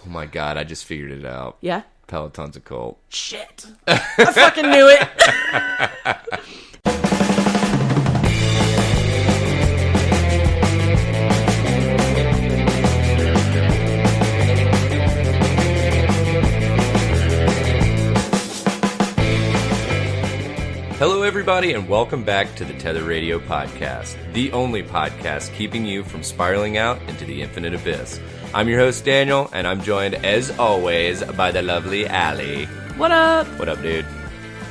Oh my God, I just figured it out. Yeah? Peloton's a cult. Shit. I fucking knew it. Hello, everybody, and welcome back to the Tether Radio Podcast, the only podcast keeping you from spiraling out into the infinite abyss. I'm your host, Daniel, and I'm joined, as always, by the lovely Allie. What up? What up, dude?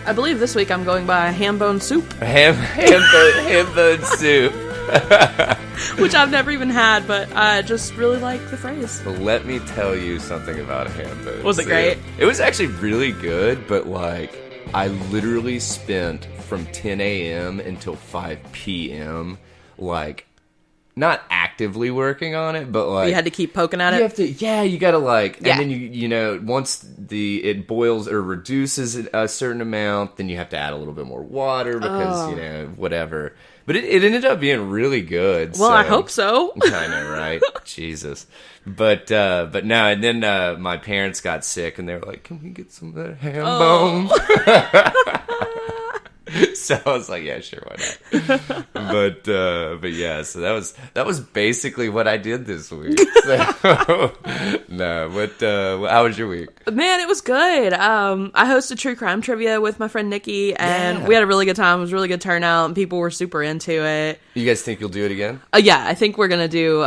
I believe this week I'm going by ham bone soup. Ham bone soup. Which I've never even had, but I just really like the phrase. Let me tell you something about ham bone soup. Was it great? It was actually really good, but, like, I literally spent from 10 a.m. until 5 p.m., like, not actively working on it, but, like... You had to keep poking at it? You have to, yeah, you gotta, like... Yeah. And then, you know, once it boils or reduces a certain amount, then you have to add a little bit more water because, you know, whatever. But it ended up being really good. Well, I hope so. I know, right? Jesus. But no, and then my parents got sick, and they were like, "Can we get some of that ham bone?" So I was like, "Yeah, sure, why not?" But yeah, so that was basically what I did this week. So, no, but how was your week? Man, it was good. I hosted True Crime Trivia with my friend Nikki, and we had a really good time. It was a really good turnout, and people were super into it. You guys think you'll do it again? Yeah, I think we're gonna do.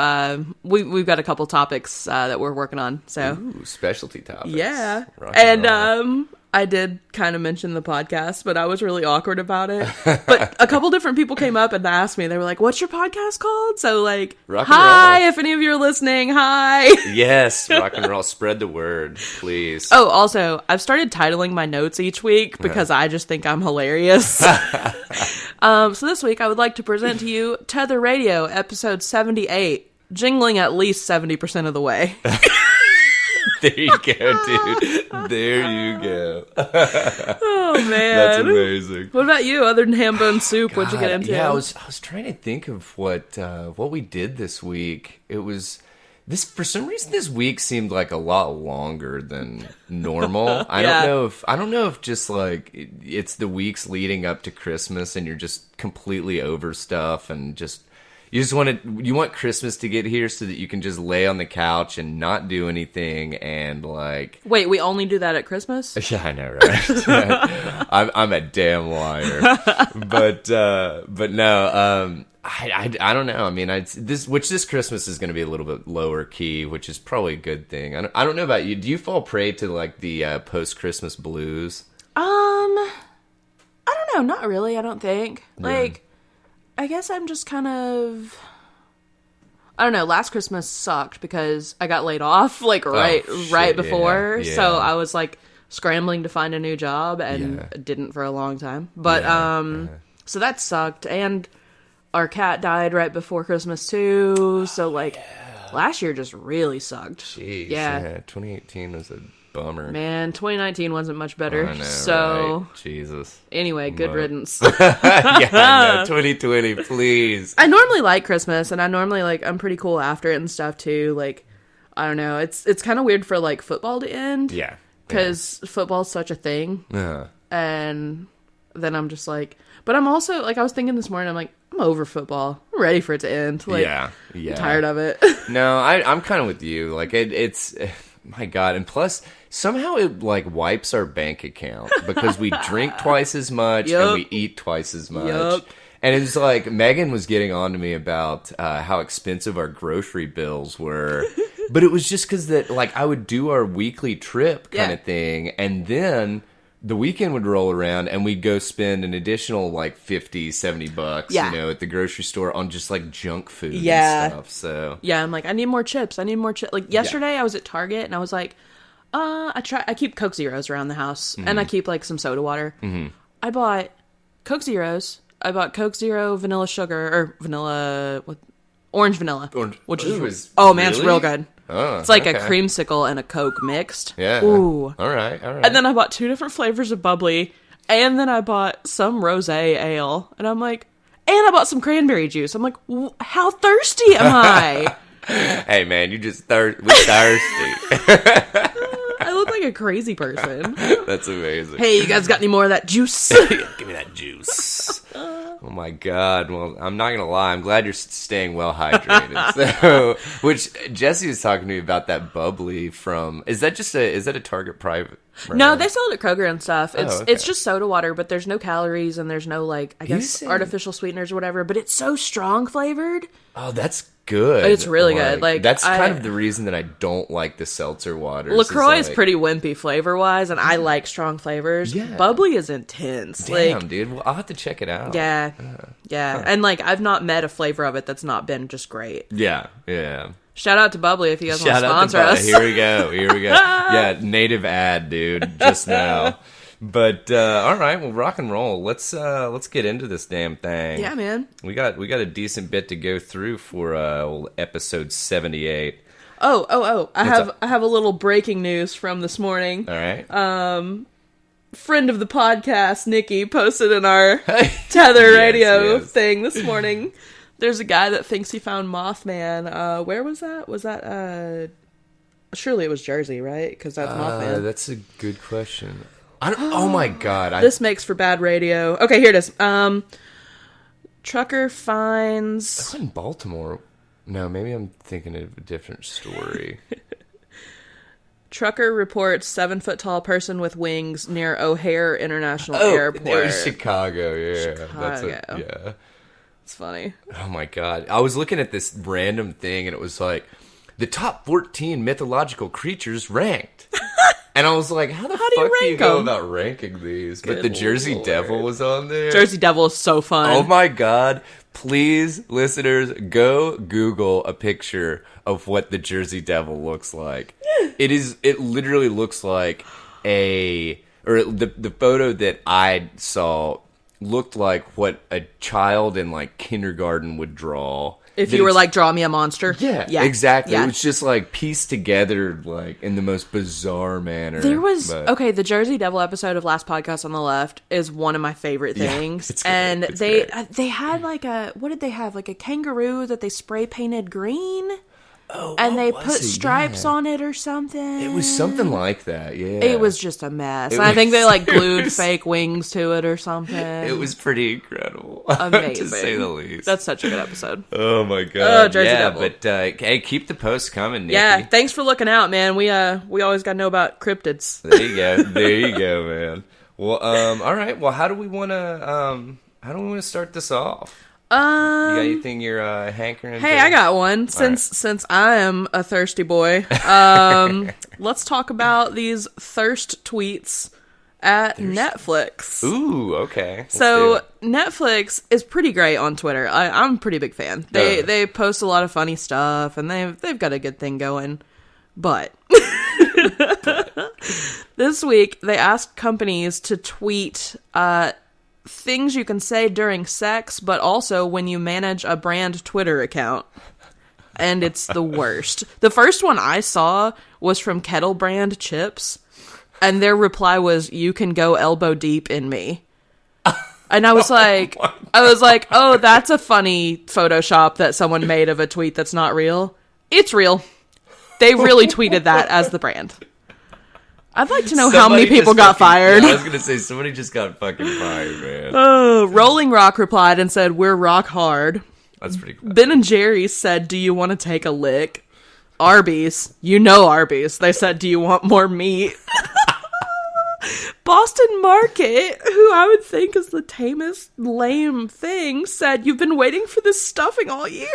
We've got a couple topics that we're working on. So specialty topics. Yeah, Rock and roll. I did kind of mention the podcast, but I was really awkward about it. But a couple different people came up and asked me. They were like, "What's your podcast called?" So, like, rock and hi, roll. if any of you are listening, hi. Yes, rock and roll. Spread the word, please. Oh, also, I've started titling my notes each week because I just think I'm hilarious. So this week, I would like to present to you Tether Radio, episode 78, jingling at least 70% of the way. There you go, dude. There you go. Oh, man. That's amazing. What about you, other than ham bone soup? What'd you get into? Yeah, I was trying to think of what we did this week. It was for some reason this week seemed like a lot longer than normal. I don't know if just like it's the weeks leading up to Christmas and you're just completely over stuff and just you want Christmas to get here so that you can just lay on the couch and not do anything and like... Wait, we only do that at Christmas? Yeah, I know, right? I'm a damn liar. But no, I don't know. I mean, this Christmas is going to be a little bit lower key, which is probably a good thing. I don't know about you. Do you fall prey to like the post-Christmas blues? I don't know. Not really, I don't think. Like... I guess I'm just kind of... I don't know, last Christmas sucked because I got laid off, like, right before. Yeah. So I was, like, scrambling to find a new job and didn't for a long time. But, so that sucked. And our cat died right before Christmas, too. So, like, last year just really sucked. Jeez. Yeah. 2018 was a bummer. Man, 2019 wasn't much better. I know, so, right? Jesus. Anyway, good riddance. Yeah, I know. 2020, please. I normally like Christmas, and I normally, like, I'm pretty cool after it and stuff, too. Like, I don't know. It's kind of weird for, like, football to end. Yeah. Because football's such a thing. Yeah. And then I'm just like... But I'm also, like, I was thinking this morning, I'm like, I'm over football. I'm ready for it to end. Like, yeah. I'm tired of it. No, I'm kind of with you. Like, it's... My God, and plus, somehow it, like, wipes our bank account because we drink twice as much and we eat twice as much. And it's like, Megan was getting on to me about how expensive our grocery bills were. But it was just because that, like, I would do our weekly trip kind of thing, and then the weekend would roll around and we'd go spend an additional like $50-$70 you know, at the grocery store on just like junk food and stuff. So I'm like, I need more chips. Like yesterday I was at Target and I was like, I keep Coke Zeros around the house and I keep like some soda water. I bought Coke Zeros. I bought Coke Zero vanilla sugar or vanilla with orange vanilla, which is man, it's real good. Oh, it's like a creamsicle and a Coke mixed. Yeah. Ooh. All right. And then I bought 2 different flavors of bubbly, and then I bought some rosé ale, and I'm like, and I bought some cranberry juice. I'm like, how thirsty am I? Hey, man, we're thirsty. I look like a crazy person. That's amazing. Hey, you guys got any more of that juice? Give me that juice. Oh my God. Well, I'm not going to lie. I'm glad you're staying well hydrated. So, which Jesse was talking to me about that bubbly from, is that a Target private? No, they sell it at Kroger and stuff. It's okay. it's just soda water, but there's no calories and there's no I guess artificial sweeteners or whatever, but it's so strong flavored. Oh, that's good. It's really good. That's kind of the reason that I don't like the seltzer waters. LaCroix is pretty wimpy flavor wise, and I like strong flavors. Yeah. Bubbly is intense. Damn, dude. Well, I'll have to check it out. Yeah. Yeah. And I've not met a flavor of it that's not been just great. Yeah. Yeah. Shout out to Bubbly if you guys want to sponsor us. Here we go. Yeah, native ad, dude, just now. But all right, well, rock and roll. Let's get into this damn thing. Yeah, man. We got a decent bit to go through for episode 78. Oh! I have a little breaking news from this morning. All right. Friend of the podcast, Nikki, posted in our Tether radio thing this morning. There's a guy that thinks he found Mothman. Where was that? Was that, surely it was Jersey, right? Because that's Mothman. That's a good question. Oh my God. This makes for bad radio. Okay, here it is. Trucker finds... That's in Baltimore. No, maybe I'm thinking of a different story. Trucker reports 7-foot-tall person with wings near O'Hare International Airport. It was Chicago, yeah. Chicago. It's funny. Oh my God. I was looking at this random thing and it was like, the top 14 mythological creatures ranked. And I was like, how do you go about ranking these? But the Jersey Devil was on there. Jersey Devil is so fun. Oh my God. Please, listeners, go Google a picture of what the Jersey Devil looks like. It literally looks like the photo that I saw looked like what a child in kindergarten would draw. If you were draw me a monster. Yeah, exactly. Yeah. It was just pieced together in the most bizarre manner. There was the Jersey Devil episode of Last Podcast on the Left is one of my favorite things. It's and great. they had what did they have? A kangaroo that they spray painted green. Oh, and they put stripes on it or something. It was something like that, yeah. It was just a mess. I think they glued fake wings to it or something. It was pretty incredible. Amazing. To say the least. That's such a good episode. Oh my God. Jersey Devil. But hey, keep the posts coming, Nikki. Yeah, thanks for looking out, man. We always got to know about cryptids. There you go, man. Well, all right. Well, how do we want to start this off? You got anything you're hankering? Hey, I got one. Since I am a thirsty boy, let's talk about these thirst tweets at Netflix. Ooh, okay. So Netflix is pretty great on Twitter. I'm a pretty big fan. They post a lot of funny stuff, and they've got a good thing going. But this week they asked companies to tweet things you can say during sex, but also when you manage a brand Twitter account. And it's the worst. The first one I saw was from Kettle Brand Chips, and their reply was, "You can go elbow deep in me." And I was like, oh, that's a funny Photoshop that someone made of a tweet that's not real. It's real. They really tweeted that as the brand. I'd like to know how many people got fired. I was going to say, somebody just got fucking fired, man. Rolling Rock replied and said, "We're rock hard." That's pretty cool. Ben and Jerry's said, "Do you want to take a lick?" Arby's, Arby's. They said, "Do you want more meat?" Boston Market, who I would think is the tamest lame thing, said, "You've been waiting for this stuffing all year."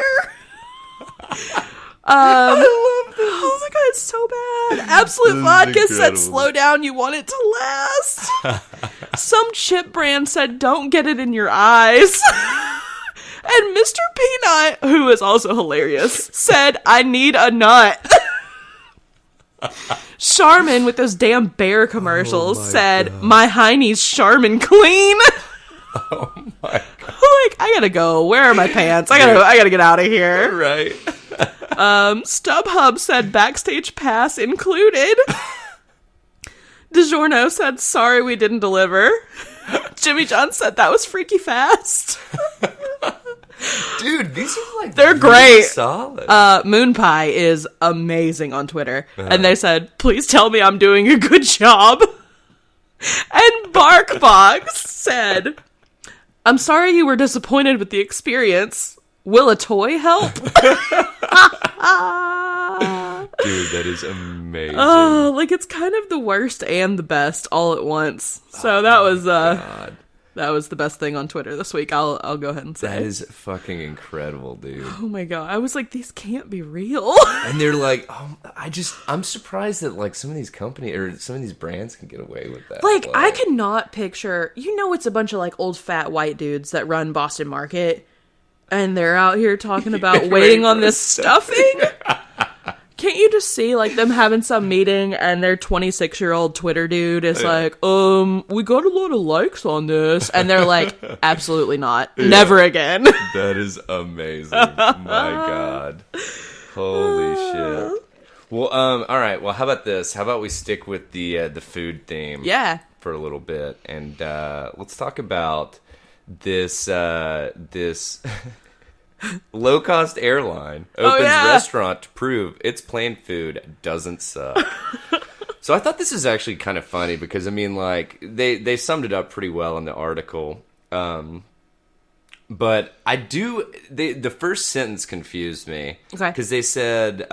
I love this. Oh my God, it's so bad. Absolute Vodka said, "Slow down, you want it to last." Some chip brand said, "Don't get it in your eyes." And Mr. Peanut, who is also hilarious, said, "I need a nut." Charmin, with those damn bear commercials, said, God. "My hiney's Charmin clean." Oh my God. I gotta go. Where are my pants? I gotta get out of here. Right. StubHub said, "Backstage pass included." DiGiorno said, "Sorry we didn't deliver." Jimmy John said, "That was freaky fast." Dude, these are like they're really great. Solid. Moon Pie is amazing on Twitter, and they said, "Please tell me I'm doing a good job." And Barkbox said, "I'm sorry you were disappointed with the experience. Will a toy help?" Dude, that is amazing. Oh, like it's kind of the worst and the best all at once. So that was that was the best thing on Twitter this week. I'll go ahead and say that is fucking incredible, dude. Oh my god, I was like, these can't be real. And they're like, I'm surprised that like some of these companies or some of these brands can get away with that. Like, I cannot picture. It's a bunch of like old fat white dudes that run Boston Market, and they're out here talking about waiting on this stuffing. Can't you just see, like, them having some meeting and their 26-year-old Twitter dude is like, we got a lot of likes on this. And they're like, absolutely not. Yeah. Never again. That is amazing. My God. Holy shit. Well, all right. Well, how about this? How about we stick with the food theme? Yeah. For a little bit. And let's talk about this low-cost airline opens restaurant to prove its plain food doesn't suck. So I thought this was actually kind of funny because, I mean, like, they summed it up pretty well in the article. But the first sentence confused me. Okay. Because they said,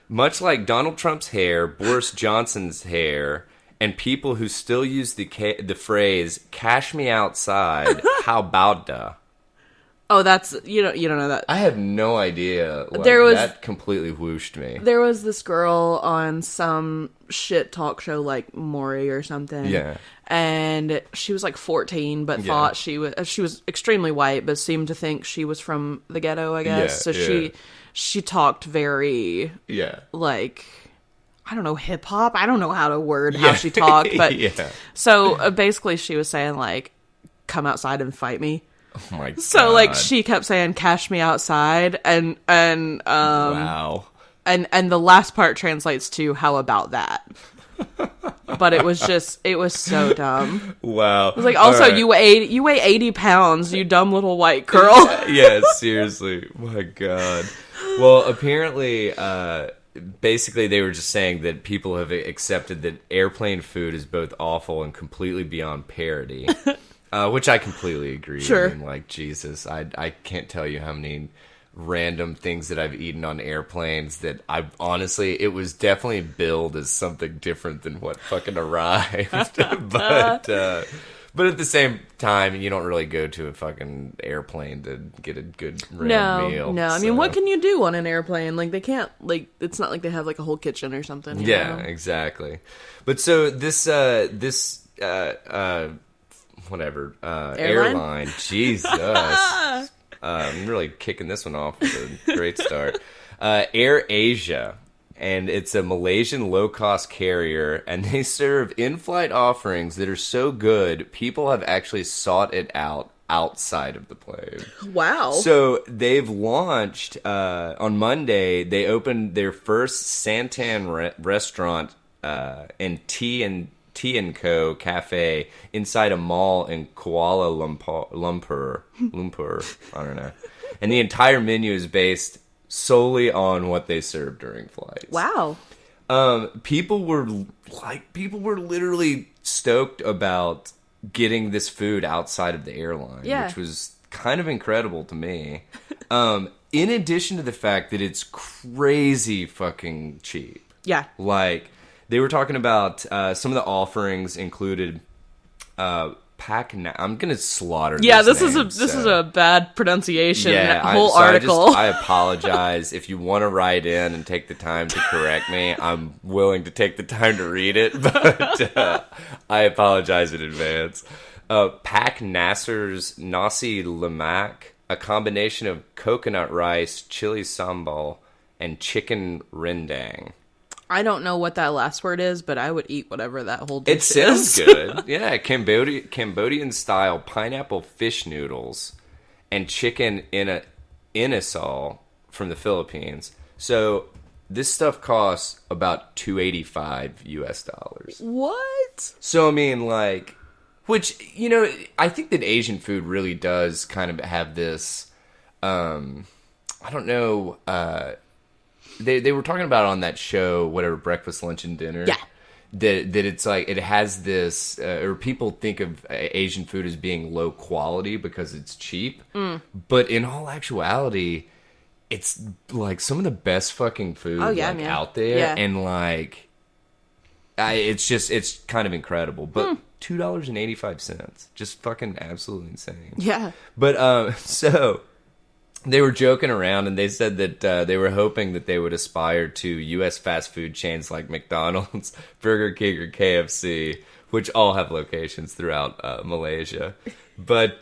much like Donald Trump's hair, Boris Johnson's hair, and people who still use the phrase, cash me outside, how about da? Oh, that's, you don't know that. I have no idea. Like, that completely whooshed me. There was this girl on some shit talk show like Maury or something. Yeah. And she was like 14, but thought she was extremely white, but seemed to think she was from the ghetto, I guess. So she talked very, like, I don't know, hip hop. I don't know how to word how she talked, but so basically she was saying like, come outside and fight me. Oh my God. So like she kept saying cash me outside and wow. And the last part translates to how about that. But it was so dumb. Wow. It was like, also you weigh 80 pounds, you dumb little white girl. Yeah, seriously. My God. Well, apparently basically they were just saying that people have accepted that airplane food is both awful and completely beyond parody. Which I completely agree. Sure. I mean, like, Jesus, I can't tell you how many random things that I've eaten on airplanes that honestly, it was definitely billed as something different than what fucking arrived. But at the same time, you don't really go to a fucking airplane to get a good round meal. No, I mean, what can you do on an airplane? Like, they can't, like, it's not like they have, like, a whole kitchen or something. Yeah, exactly. But so this airline. Jesus. I'm really kicking this one off with a great start. Air Asia, and it's a Malaysian low-cost carrier, and they serve in-flight offerings that are so good, people have actually sought it out outside of the plane. Wow. So they've launched, on Monday, they opened their first Santan restaurant in Tea & Co. Cafe inside a mall in Kuala Lumpur. I don't know. And the entire menu is based solely on what they serve during flights. Wow. People were literally stoked about getting this food outside of the airline, which was kind of incredible to me. In addition to the fact that it's crazy fucking cheap. Yeah. Like, they were talking about some of the offerings included I'm gonna slaughter. Yeah, this is a bad pronunciation. Yeah, whole article. I apologize if you want to write in and take the time to correct me. I'm willing to take the time to read it, but I apologize in advance. Pak Nasser's nasi lemak, a combination of coconut rice, chili sambal, and chicken rendang. I don't know what that last word is, but I would eat whatever that whole dish is. It sounds good. Yeah, Cambodian-style pineapple fish noodles and chicken inasal from the Philippines. So this stuff costs about $285 US. What? So, I mean, like, which, I think that Asian food really does kind of have this I don't know. They were talking about on that show, whatever, Breakfast, Lunch, and Dinner. Yeah. That it's like it has this, or people think of Asian food as being low quality because it's cheap. But in all actuality, it's like some of the best fucking food out there. Yeah. And like, it's kind of incredible. But $2.85, just fucking absolutely insane. Yeah. But so they were joking around, and they said that they were hoping that they would aspire to U.S. fast food chains like McDonald's, Burger King, or KFC, which all have locations throughout Malaysia. But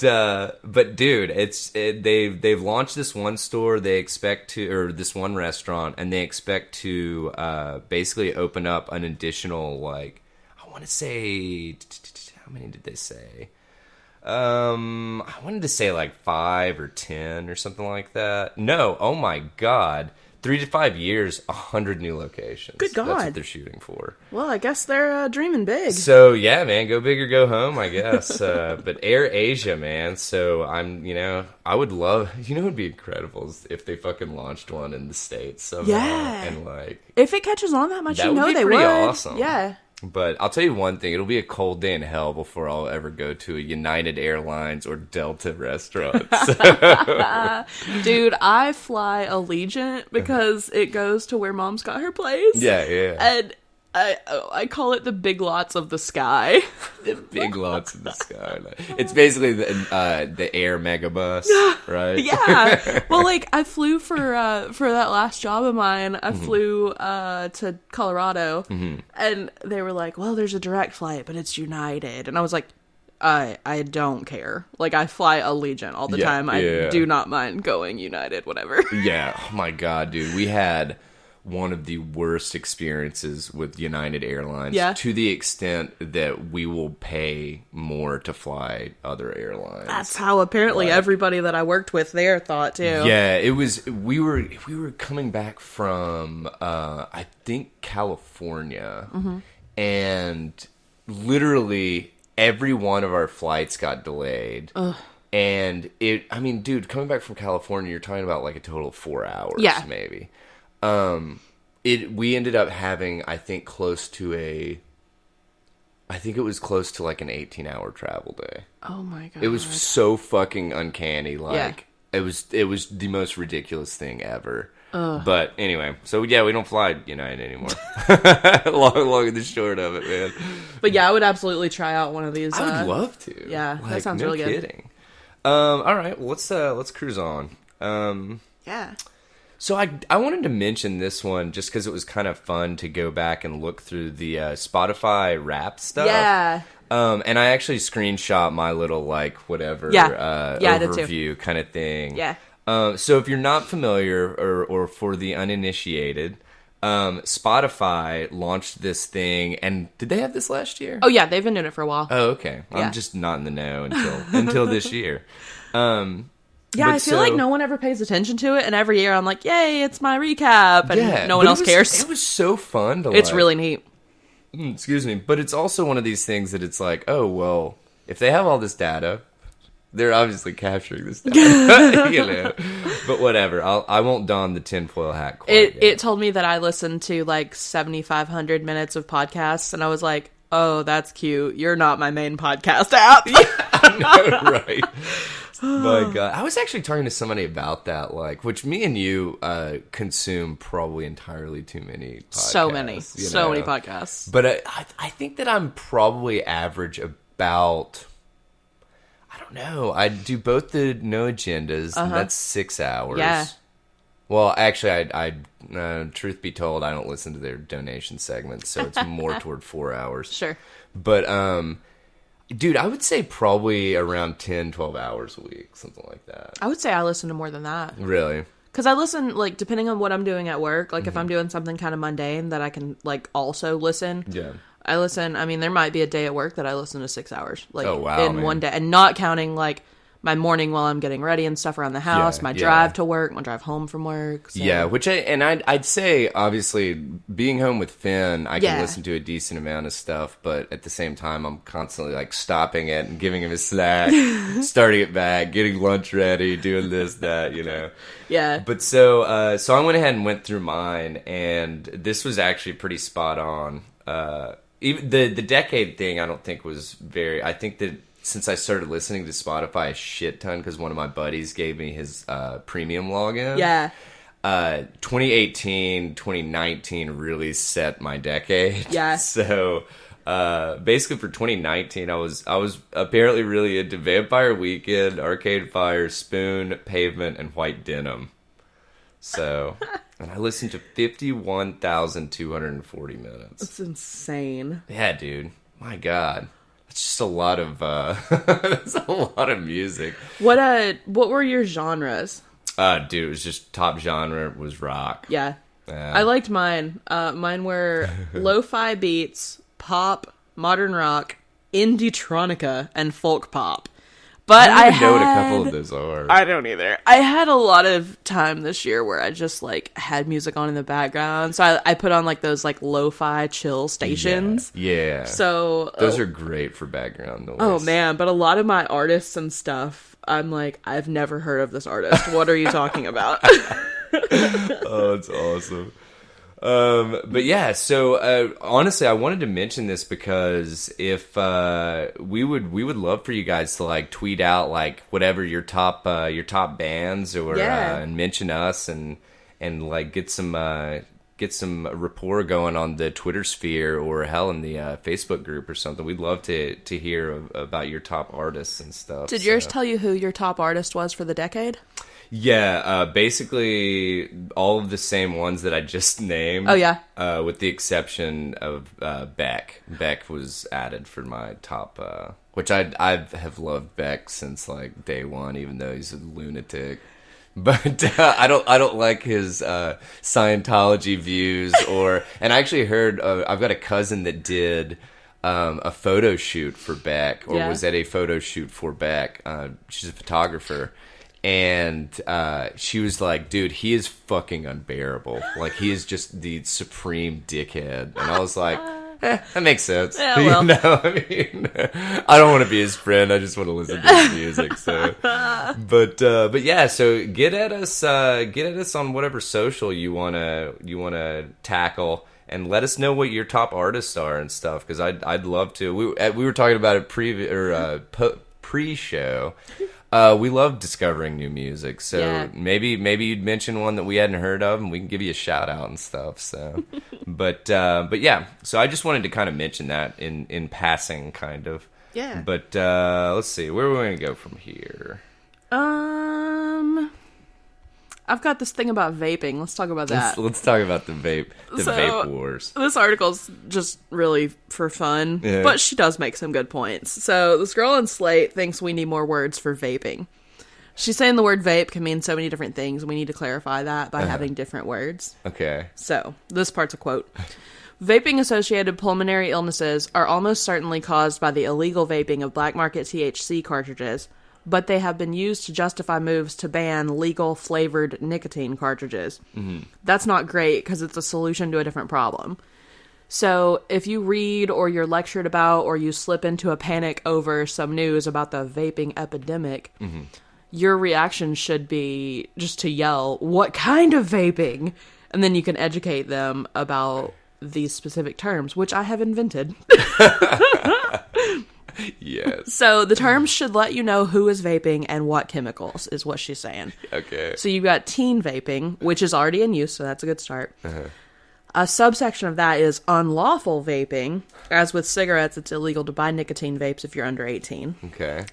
dude, they've launched this one store. They expect to, or this one restaurant, and they expect to basically open up an additional, like, I want to say, how many did they say? I wanted to say like 5 or 10 or something like that. No, oh my god. 3 to 5 years, 100 new locations. Good God. That's what they're shooting for. Well, I guess they're dreaming big. So, yeah, man, go big or go home, I guess. But Air Asia, man. So, I would love, it would be incredible if they fucking launched one in the States somehow. Yeah. And like, if it catches on that much, that would be they pretty would. awesome. Yeah. But I'll tell you one thing, it'll be a cold day in hell before I'll ever go to a United Airlines or Delta restaurant. Dude, I fly Allegiant because it goes to where Mom's got her place. Yeah. And I call it the big lots of the sky. The big lots of the sky. It's basically the air megabus, right? Yeah. Well, like, I flew for that last job of mine. I flew to Colorado, and they were like, "Well, there's a direct flight, but it's United," and I was like, I don't care. Like, I fly Allegiant all the time. I do not mind going United, whatever. Yeah. Oh my god, dude. We had one of the worst experiences with United Airlines, to the extent that we will pay more to fly other airlines. That's how apparently everybody that I worked with there thought too. Yeah, it was. We were coming back from I think California, and literally every one of our flights got delayed. And dude, coming back from California, you're talking about like a total of 4 hours, maybe. We ended up having, I think it was close to like an 18-hour travel day. Oh my god. It was so fucking uncanny. Like, it was the most ridiculous thing ever. But anyway, so yeah, we don't fly United anymore. long and the short of it, man. But yeah, I would absolutely try out one of these. I would love to. Yeah, like, that sounds no really good. Kidding. All right, well, let's cruise on. Yeah. So I wanted to mention this one just because it was kind of fun to go back and look through the Spotify rap stuff. Yeah. And I actually screenshot my little, like, whatever overview kind of thing. Yeah. So if you're not familiar or for the uninitiated, Spotify launched this thing, and did they have this last year? Oh yeah, they've been doing it for a while. Oh, okay. Yeah. I'm just not in the know until this year. Yeah, I feel like no one ever pays attention to it, and every year I'm like, yay, it's my recap, and no one else cares. It was so fun to It's really neat. Excuse me. But it's also one of these things that it's like, oh, well, if they have all this data, they're obviously capturing this data. But whatever. I won't don the tinfoil hat quite yet. It told me that I listened to like 7,500 minutes of podcasts, and I was like, oh, that's cute. You're not my main podcast app. I know, right? My God. I was actually talking to somebody about that, like, which me and you consume probably entirely too many podcasts. So many podcasts. But I think that I'm probably average about, I don't know, I do both the No Agendas, and that's 6 hours. Yeah. Well, actually, I truth be told, I don't listen to their donation segments, so it's more toward 4 hours. Sure. But, dude, I would say probably around 10, 12 hours a week, something like that. I would say I listen to more than that. Really? Because I listen, like, depending on what I'm doing at work, like, if I'm doing something kind of mundane that I can, like, also listen. Yeah. I listen, I mean, there might be a day at work that I listen to 6 hours. Like, in one day. And not counting, like, my morning while I'm getting ready and stuff around the house, my drive to work, my drive home from work. So. Yeah, I'd say, obviously, being home with Finn, I can listen to a decent amount of stuff, but at the same time, I'm constantly, like, stopping it and giving him a snack, starting it back, getting lunch ready, doing this, that, you know. Yeah. But so I went ahead and went through mine, and this was actually pretty spot on. Even the decade thing, I don't think was very... I think that since I started listening to Spotify a shit ton, because one of my buddies gave me his premium login. Yeah. 2018, 2019 really set my decade. Yeah. So basically for 2019, I was apparently really into Vampire Weekend, Arcade Fire, Spoon, Pavement, and White Denim. So, and I listened to 51,240 minutes. That's insane. Yeah, dude. My God. It's just a lot of it's a lot of music. What were your genres? Dude, it was just top genre was rock. Yeah. I liked mine. Mine were lo-fi beats, pop, modern rock, indie-tronica, and folk pop. But I don't know what a couple of those are. I don't either. I had a lot of time this year where I just like had music on in the background. So I put on like those like lo-fi chill stations. Yeah. So those are great for background noise. Oh man, but a lot of my artists and stuff, I'm like, I've never heard of this artist. What are you talking about? Oh, it's awesome. But yeah, so honestly, I wanted to mention this because if we would love for you guys to like tweet out like whatever your top bands or and mention us and like get some rapport going on the Twitter sphere or hell in the Facebook group or something. We'd love to hear about your top artists and stuff. Did yours tell you who your top artist was for the decade? Yeah, basically all of the same ones that I just named. Oh, yeah. With the exception of Beck. Beck was added for my top, which I have loved Beck since like day one, even though he's a lunatic. But I don't like his Scientology views and I actually heard I've got a cousin that did a photo shoot for Beck or was at a photo shoot for Beck. She's a photographer. And she was like, dude, he is fucking unbearable. Like, he is just the supreme dickhead. And I was like, that makes sense. Yeah, well. You know, I mean, I don't want to be his friend. I just want to listen to his music. So, but yeah. So get at us on whatever social you wanna tackle, and let us know what your top artists are and stuff. Because I'd love to. We were talking about it pre-show. We love discovering new music, so maybe you'd mention one that we hadn't heard of, and we can give you a shout out and stuff. So, but yeah, so I just wanted to kind of mention that in passing, kind of. Yeah. But let's see, where are we going to go from here? I've got this thing about vaping. Let's talk about that. Let's talk about the vape wars. This article's just really for fun, but she does make some good points. So this girl in Slate thinks we need more words for vaping. She's saying the word vape can mean so many different things, and we need to clarify that by having different words. Okay. So this part's a quote. Vaping-associated pulmonary illnesses are almost certainly caused by the illegal vaping of black market THC cartridges, but they have been used to justify moves to ban legal flavored nicotine cartridges. Mm-hmm. That's not great because it's a solution to a different problem. So if you read or you're lectured about or you slip into a panic over some news about the vaping epidemic, your reaction should be just to yell, "What kind of vaping?" And then you can educate them about these specific terms, which I have invented. Yes. So the terms should let you know who is vaping and what chemicals, is what she's saying. Okay. So you've got teen vaping, which is already in use, so that's a good start. A subsection of that is unlawful vaping. As with cigarettes, it's illegal to buy nicotine vapes if you're under 18. Okay.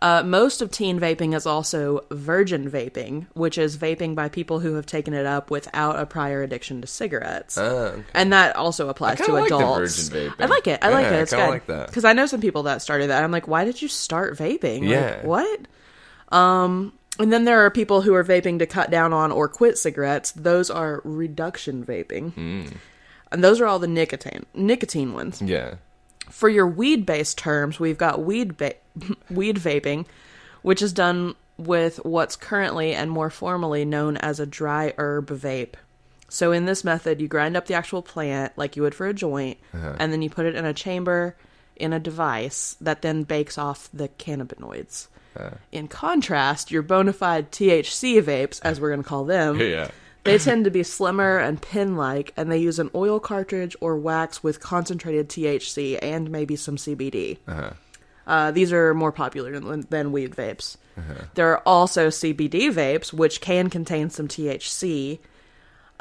Most of teen vaping is also virgin vaping, which is vaping by people who have taken it up without a prior addiction to cigarettes. Okay. And that also applies to like adults. The virgin vaping. I like it. I like it. It's I good. like that. Because I know some people that started that. I'm like, why did you start vaping? Yeah. Like, what? And then there are people who are vaping to cut down on or quit cigarettes. Those are reduction vaping. And those are all the nicotine ones. Yeah. For your weed-based terms, we've got weed vaping, which is done with what's currently and more formally known as a dry herb vape. So in this method, you grind up the actual plant like you would for a joint, and then you put it in a chamber in a device that then bakes off the cannabinoids. In contrast, your bona fide THC vapes, as we're going to call them, they tend to be slimmer and pin-like, and they use an oil cartridge or wax with concentrated THC and maybe some CBD. These are more popular than weed vapes. There are also CBD vapes, which can contain some THC.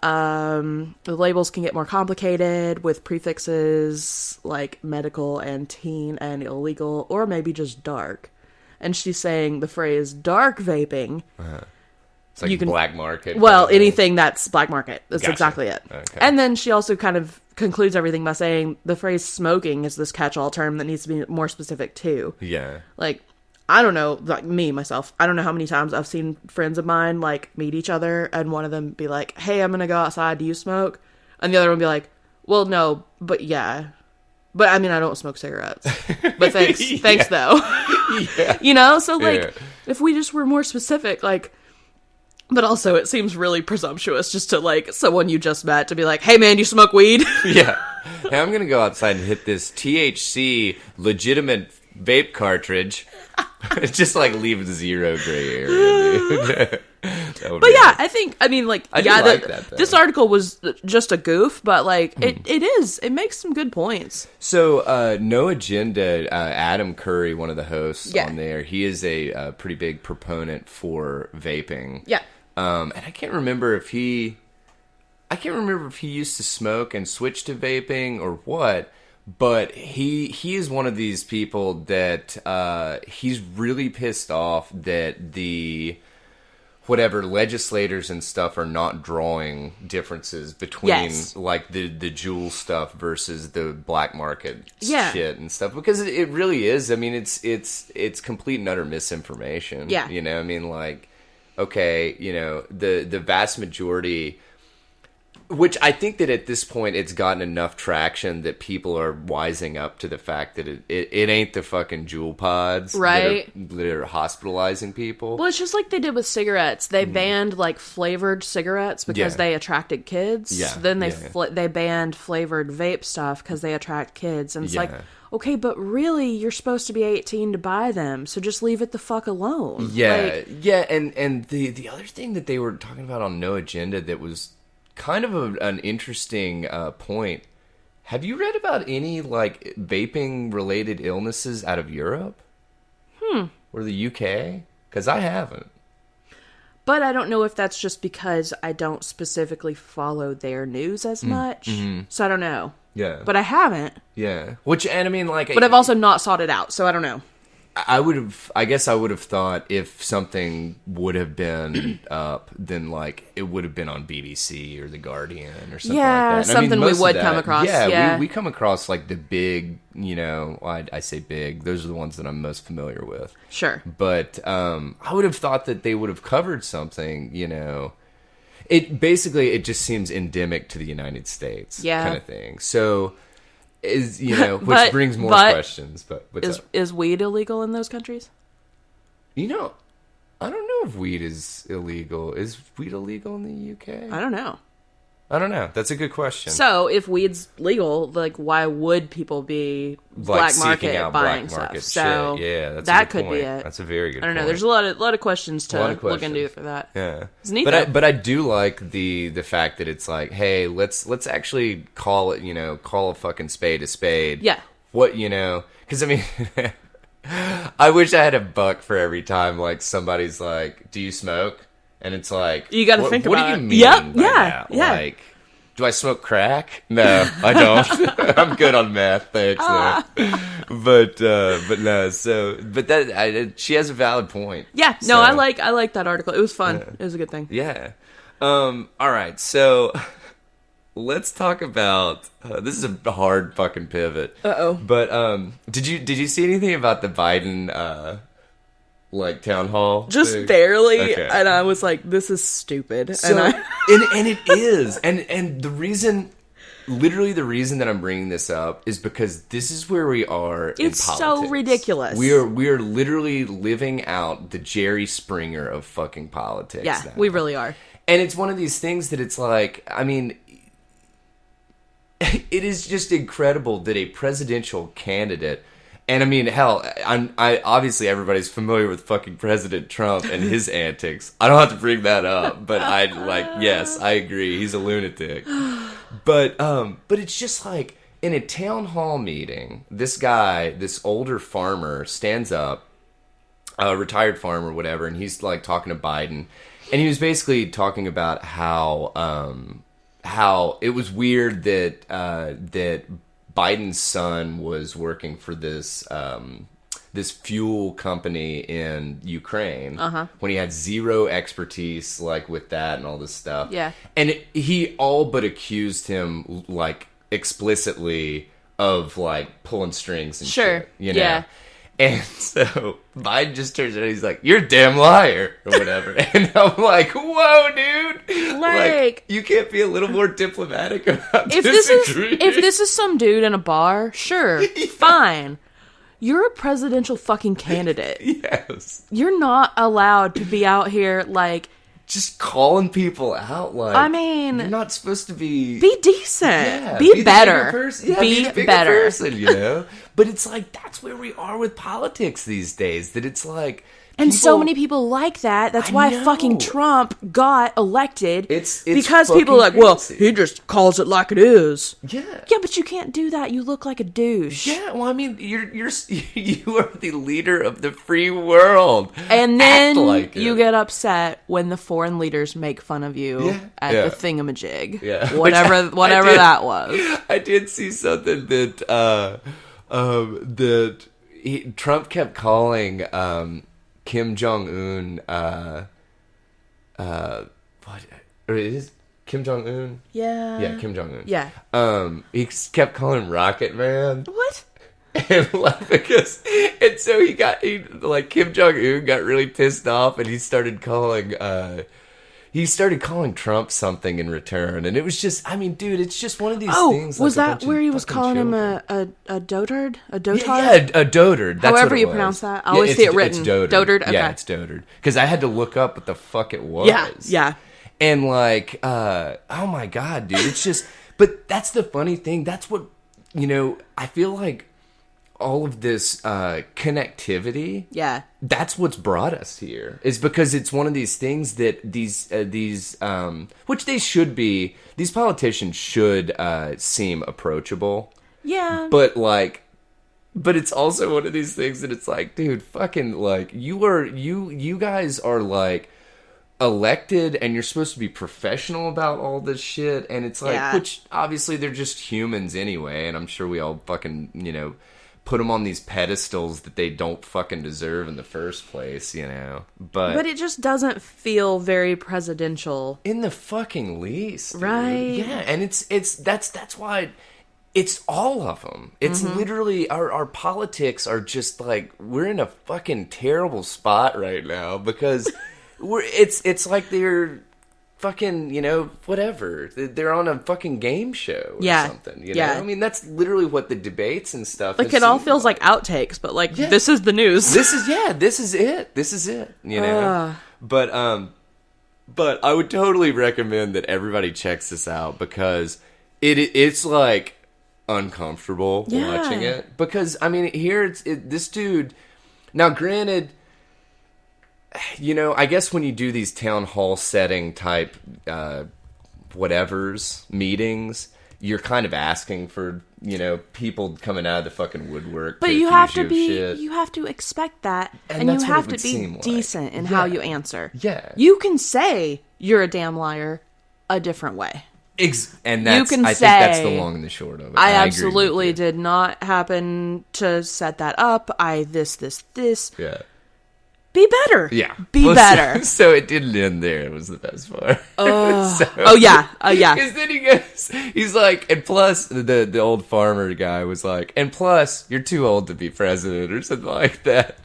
The labels can get more complicated with prefixes like medical and teen and illegal, or maybe just dark. And she's saying the phrase dark vaping. It's like black market. Well, anything that's black market. That's exactly it. Okay. And then she also kind of concludes everything by saying the phrase smoking is this catch-all term that needs to be more specific too. Yeah. Like, I don't know, like myself, I don't know how many times I've seen friends of mine, like, meet each other, and one of them be like, hey, I'm gonna go outside, do you smoke? And the other one be like, well, no, but yeah. But, I mean, I don't smoke cigarettes. But thanks though. You know? So, like, if we just were more specific, like, but also it seems really presumptuous just to, like, someone you just met to be like, hey, man, do you smoke weed? Hey, I'm gonna go outside and hit this THC legitimate vape cartridge. Just like leave the zero gray area, dude. But yeah, I mean, like, this article was just a goof, but like it makes some good points. So No Agenda, Adam Curry, one of the hosts on there, he is a pretty big proponent for vaping. And I can't remember if he used to smoke and switched to vaping or what. But he is one of these people that he's really pissed off that the legislators and stuff are not drawing differences between like the Juul stuff versus the black market shit and stuff, because it really is. I mean, it's complete and utter misinformation. You know, I mean, like, okay, you know, the vast majority. Which I think that at this point it's gotten enough traction that people are wising up to the fact that it ain't the fucking Juul pods that are hospitalizing people. Well, it's just like they did with cigarettes. They banned like flavored cigarettes because they attracted kids. Then they banned flavored vape stuff because they attract kids. And it's like, okay, but really you're supposed to be 18 to buy them, so just leave it the fuck alone. And the other thing that they were talking about on No Agenda that was kind of an interesting point. Have you read about any like vaping related illnesses out of Europe? Or the UK? Because I haven't. But I don't know if that's just because I don't specifically follow their news as much. So I don't know. But I haven't. Which, and I mean, like, but I've also not sought it out, so I don't know. I guess I would have thought if something would have been up, then like it would have been on BBC or The Guardian or something like that. Something we would come across. We come across like the big, you know, I say big, those are the ones that I'm most familiar with. Sure. But I would have thought that they would have covered something, you know. It just seems endemic to the United States kind of thing. So is, you know, which brings more questions. But is weed illegal in those countries? You know, I don't know if weed is illegal. Is weed illegal in the UK? I don't know. That's a good question. So, if weed's legal, like, why would people be black market buying stuff? Shit. So, that's that a good could point. be it. That's a very good point. I don't know. There's a lot of questions to look into for that. Yeah, it's neat. But I do like the fact that it's like, hey, let's actually call it, you know, call a fucking spade a spade. Yeah. What, you know? Because I mean, I wish I had a buck for every time like somebody's like, "Do you smoke?" And it's like, you got to think about it. What do you mean by that? Like, do I smoke crack? No, I don't. I'm good on meth, thanks. But no. So, but that she has a valid point. Yeah. No, so, I like that article. It was fun. It was a good thing. Yeah. All right. So let's talk about. This is a hard fucking pivot. But did you see anything about the Biden? Like town hall, just thing? Barely, okay. And I was like, "This is stupid." So, and it is, and the reason literally the reason that I'm bringing this up is because this is where we are in politics. It's so ridiculous. We are literally living out the Jerry Springer of fucking politics. Yeah, now. we really are. And it's one of these things that it's like, I mean, it is just incredible that a presidential candidate, and I mean, hell, I obviously everybody's familiar with fucking President Trump and his antics. I don't have to bring that up, but yes, I agree, he's a lunatic. But it's just like in a town hall meeting, this guy, this older farmer, stands up, a retired farmer, whatever, and he's like talking to Biden. And he was basically talking about how it was weird that that Biden's son was working for this this fuel company in Ukraine when he had zero expertise like with that and all this stuff. Yeah, and he all but accused him like explicitly of like pulling strings and shit. You know? Yeah. And so Biden just turns around and he's like, "You're a damn liar," or whatever. And I'm like, "Whoa, dude! Like, you can't be a little more diplomatic about disagreeing." If this is some dude in a bar, sure, fine. You're a presidential fucking candidate. Yes. You're not allowed to be out here like just calling people out. Like, I mean, you're not supposed to be decent. Yeah, be better. Be the better person, you know. But it's like that's where we are with politics these days. That it's like, and so many people like that. That's why fucking Trump got elected. It's because people are like, crazy. well, he just calls it like it is. Yeah, but you can't do that. You look like a douche. Yeah, well, I mean, you are the leader of the free world, and then you get upset when the foreign leaders make fun of you at the thingamajig. Yeah, whatever that was. I did see something that Trump kept calling Kim Jong-un, what? Or it is Kim Jong-un? Yeah, Kim Jong-un. Yeah. He kept calling him Rocket Man. What? And so Kim Jong-un got really pissed off, and he started calling Trump something in return, and it was just, I mean, dude, it's just one of these things. Was that where he was calling him a dotard? A dotard? Yeah, a dotard. That's however what you was. pronounce that. I always see it written. It's dotard. Dotard? Okay. Yeah, it's dotard. Because I had to look up what the fuck it was. Yeah. And like, oh my god, dude, it's just, but that's the funny thing. That's what, I feel like all of this connectivity, that's what's brought us here, is because it's one of these things that these which they should be, these politicians should seem approachable, but it's also one of these things that it's like, dude, fucking, like, you guys are like elected and you're supposed to be professional about all this shit, and it's like, which obviously they're just humans anyway, and I'm sure we all fucking put them on these pedestals that they don't fucking deserve in the first place, But it just doesn't feel very presidential in the fucking least, dude. Right? Yeah, and that's why it's all of them. It's literally our politics are just like, we're in a fucking terrible spot right now because it's like they're fucking, whatever. They're on a fucking game show or something, you know? I mean, that's literally what the debates and stuff like, it all feels like outtakes, but like, this is the news. This is it, But I would totally recommend that everybody checks this out, because it's like uncomfortable watching it, because I mean, here this dude, now granted, I guess when you do these town hall setting type meetings, you're kind of asking for, people coming out of the fucking woodwork. But you have to expect that, and you have to be decent in how you answer. Yeah. You can say you're a damn liar a different way. And I think that's the long and the short of it. I absolutely did not happen to set that up. this. Yeah. Be better. Yeah. Be better. So it didn't end there. It was the best part. Yeah. Because then he's like, and plus, the old farmer guy was like, and plus, you're too old to be president, or something like that.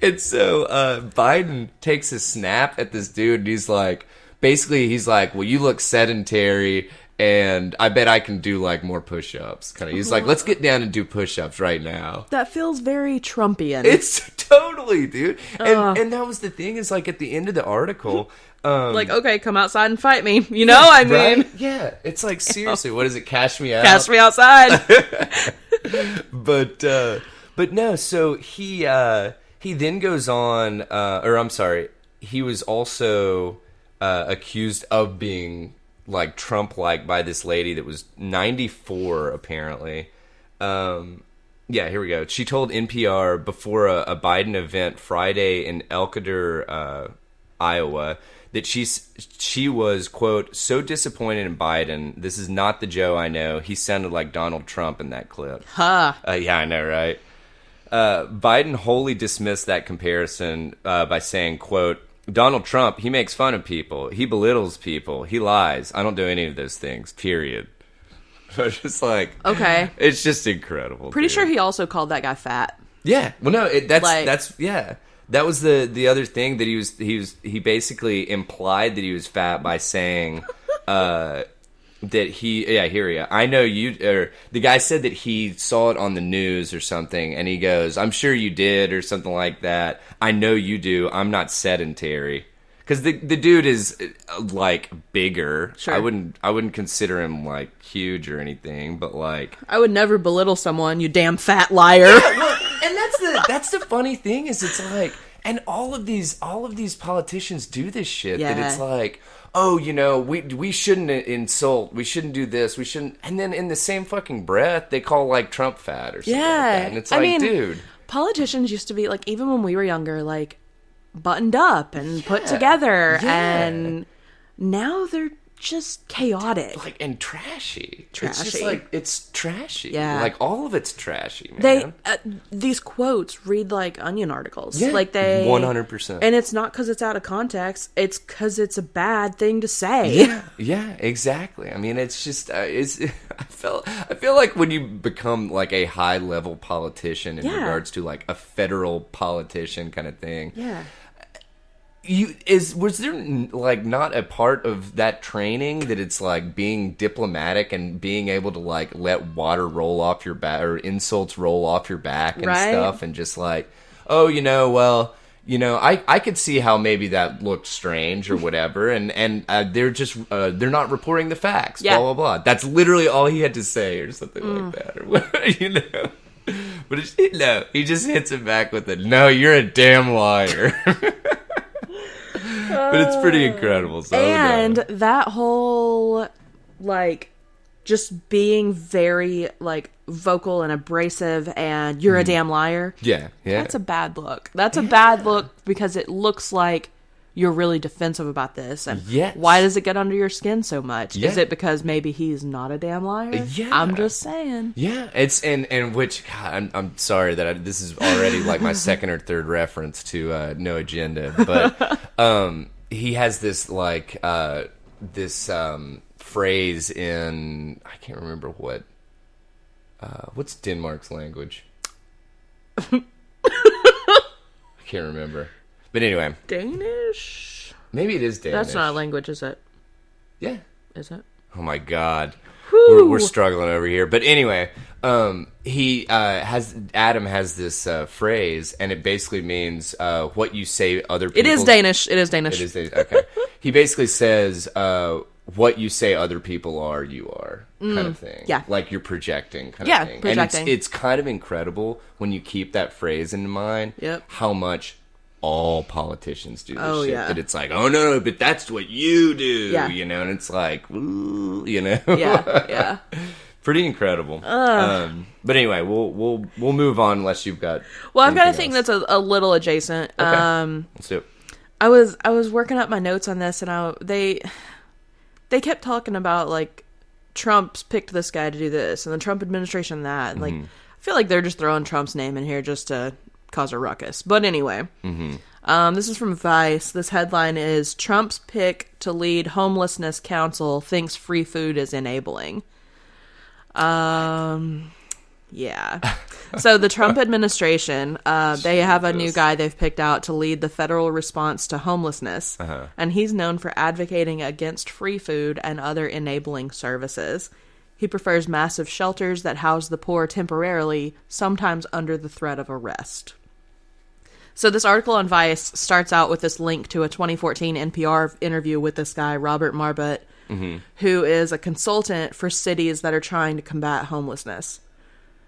And so Biden takes a snap at this dude, and he's like, well, you look sedentary, And I bet I can do like more push-ups. Kind of. He's like, let's get down and do push-ups right now. That feels very Trumpian. It's totally, dude. And that was the thing is like at the end of the article. Like, okay, come outside and fight me. You know, I mean. Right? Yeah. It's like, seriously, what is it? Cash me out? Cash me outside. But no, so he then goes on, or I'm sorry, he was also accused of being like Trump-like by this lady that was 94 apparently. Yeah, here we go. She told NPR before a Biden event Friday in Elkader, Iowa, that she was, quote, so disappointed in Biden. This is not the Joe I know. He sounded like Donald Trump in that clip. Ha. Yeah, I know, right? Biden wholly dismissed that comparison by saying, quote, Donald Trump, he makes fun of people. He belittles people. He lies. I don't do any of those things, period. It's just like... Okay. It's just incredible. Pretty sure he also called that guy fat. Yeah. Well, no, that's yeah. That was the other thing that he basically implied that he was fat by saying that I know you, or the guy said that he saw it on the news or something, and he goes, I'm sure you did, or something like that. I know you do. I'm not sedentary. Because the dude is like bigger. Sure. I wouldn't consider him like huge or anything, but like I would never belittle someone, you damn fat liar. Yeah, well, and that's the funny thing is it's like, and all of these politicians do this shit that it's like, oh, you know, we shouldn't insult, we shouldn't do this, we shouldn't, and then in the same fucking breath they call like Trump fat or something like that, and it's like, dude, politicians used to be like, even when we were younger, like buttoned up and put together, and now they're just chaotic, like, and trashy. It's just like, it's trashy. Yeah, like all of it's trashy, man. These quotes read like Onion articles. Yeah, like they 100%. And it's not because it's out of context. It's because it's a bad thing to say. Yeah, exactly. I mean, it's just I feel like when you become like a high level politician in regards to like a federal politician kind of thing. Yeah. Was there like not a part of that training that it's like being diplomatic and being able to like let water roll off your back or insults roll off your back and stuff, and just like, oh, you know, well, you know, I could see how maybe that looked strange or whatever, and they're just they're not reporting the facts, blah blah blah. That's literally all he had to say, or something like that, or whatever, you know. But he just hits it back with it. No, you're a damn liar. But it's pretty incredible. So and that whole, like, just being very, like, vocal and abrasive and you're a damn liar. Yeah. That's a bad look. That's a bad look because it looks like you're really defensive about this. And why does it get under your skin so much? Is it because maybe he's not a damn liar? Yeah. I'm just saying. Yeah. It's, and which, God, I'm sorry that this is already like my second or third reference to No Agenda, but he has this, like, this phrase in, I can't remember what's Denmark's language? I can't remember. But anyway. Danish? Maybe it is Danish. That's not a language, is it? Yeah. Is it? Oh my God. We're struggling over here. But anyway, Adam has this phrase, and it basically means what you say other people... It is Danish. Okay. He basically says what you say other people are, you are, kind of thing. Yeah. Like you're projecting kind of thing. Projecting. And it's kind of incredible when you keep that phrase in mind, how much all politicians do this shit. Yeah. That it's like, oh no, but that's what you do, you know, and it's like, ooh, you know. Yeah. Pretty incredible. But anyway, we'll move on unless you've got. Well, I've got a thing that's a little adjacent. Okay. Let's do it. I was working up my notes on this, and they kept talking about like Trump's picked this guy to do this, and the Trump administration that. And, like, I feel like they're just throwing Trump's name in here just to cause a ruckus. But anyway, this is from Vice. This headline is Trump's pick to lead homelessness council thinks free food is enabling. Yeah, Yeah. So the Trump administration, they have a new guy they've picked out to lead the federal response to homelessness. And he's known for advocating against free food and other enabling services. He prefers massive shelters that house the poor temporarily, sometimes under the threat of arrest. So this article on Vice starts out with this link to a 2014 NPR interview with this guy, Robert Marbut, who is a consultant for cities that are trying to combat homelessness.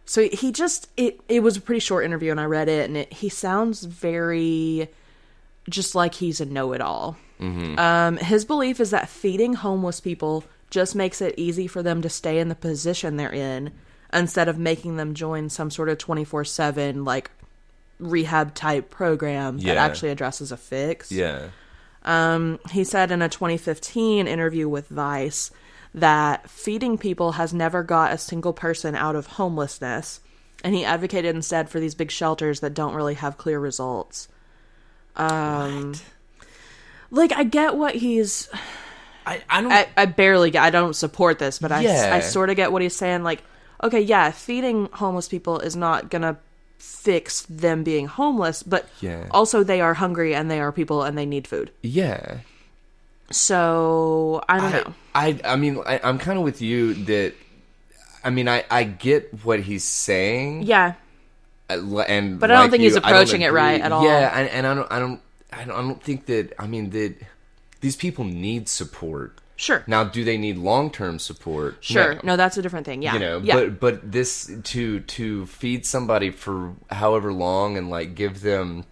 So he just, it was a pretty short interview and I read it, and he sounds very just like he's a know-it-all. His belief is that feeding homeless people just makes it easy for them to stay in the position they're in instead of making them join some sort of 24/7 like rehab type program that actually addresses a fix. He said in a 2015 interview with Vice that feeding people has never got a single person out of homelessness, and he advocated instead for these big shelters that don't really have clear results. Like, I get what he's... I barely get... I don't support this, but I sort of get what he's saying. Like, okay, yeah, feeding homeless people is not gonna fix them being homeless, but also they are hungry and they are people and they need food. Yeah. So, I don't know. I mean, I'm kind of with you that, I mean, I get what he's saying. Yeah. And but I don't think he's approaching it right at all. Yeah, and I don't think that, I mean, that these people need support. Sure. Now, do they need long-term support? Sure. No, that's a different thing. Yeah. You know, but this, to feed somebody for however long and, like, give them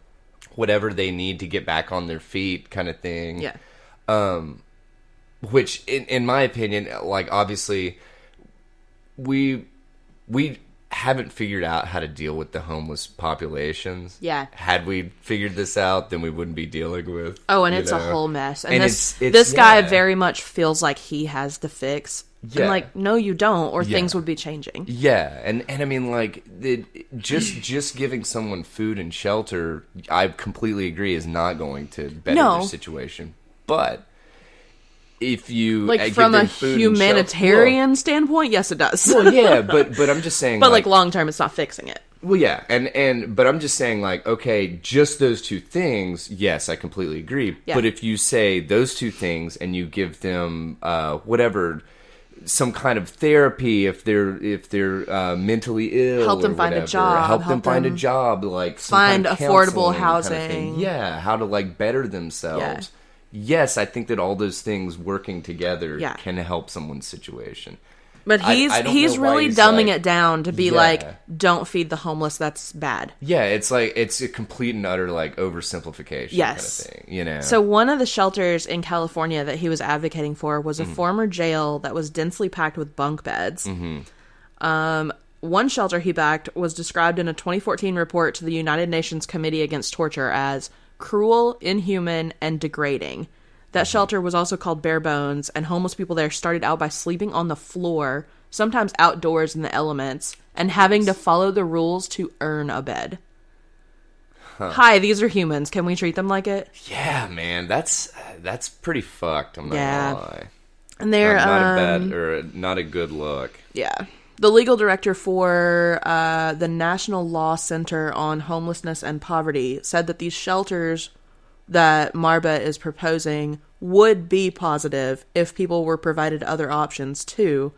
whatever they need to get back on their feet kind of thing. Yeah. Which, in my opinion, like, obviously, we haven't figured out how to deal with the homeless populations. Yeah. Had we figured this out, then we wouldn't be dealing with... Oh, and it's a whole mess. And this guy very much feels like he has the fix. Yeah. And, like, no, you don't, or things would be changing. Yeah, and I mean, like, just giving someone food and shelter, I completely agree, is not going to better their situation. But... if you like from a humanitarian standpoint, yes, it does. Well, yeah, but I'm just saying. But like long term, it's not fixing it. Well, yeah, but I'm just saying, like, okay, just those two things. Yes, I completely agree. Yeah. But if you say those two things and you give them whatever, some kind of therapy, if they're mentally ill, help them find a job, help them find a job, like find affordable housing. Kind of thing. Yeah, how to like better themselves. Yeah. Yes, I think that all those things working together can help someone's situation. But he's really dumbing it down to be like, don't feed the homeless, that's bad. Yeah, it's like, it's a complete and utter like oversimplification kind of thing, you know? So one of the shelters in California that he was advocating for was a former jail that was densely packed with bunk beds. One shelter he backed was described in a 2014 report to the United Nations Committee Against Torture as cruel, inhuman, and degrading. That shelter was also called Bare Bones, and homeless people there started out by sleeping on the floor, sometimes outdoors in the elements, and having to follow the rules to earn a bed. Hi, these are humans. Can we treat them like it? Yeah, man, that's pretty fucked. I'm not gonna lie. And they're not a good look. Yeah. The legal director for the National Law Center on Homelessness and Poverty said that these shelters that Marbut is proposing would be positive if people were provided other options too,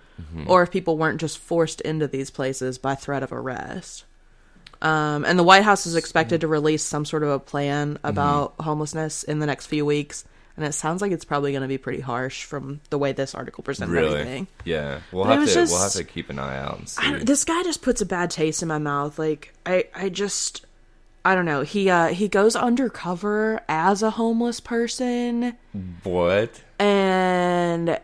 or if people weren't just forced into these places by threat of arrest. And the White House is expected to release some sort of a plan about homelessness in the next few weeks. And it sounds like it's probably going to be pretty harsh from the way this article presented everything. Yeah. We'll have to keep an eye out and see. This guy just puts a bad taste in my mouth. Like, I don't know. He goes undercover as a homeless person. What? And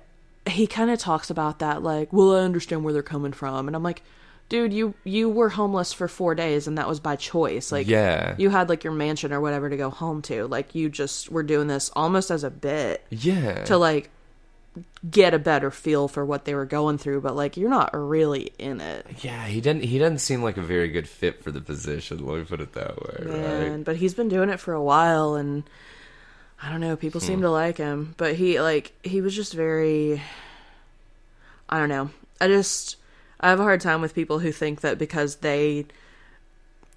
he kind of talks about that, like, well, I understand where they're coming from. And I'm like, dude, you were homeless for 4 days, and that was by choice. Like, you had, like, your mansion or whatever to go home to. Like, you just were doing this almost as a bit. Yeah. To, like, get a better feel for what they were going through, but, like, you're not really in it. Yeah, he doesn't seem like a very good fit for the position, let me put it that way, right? But he's been doing it for a while, and I don't know, people seem to like him. But he was just very... I don't know. I have a hard time with people who think that because they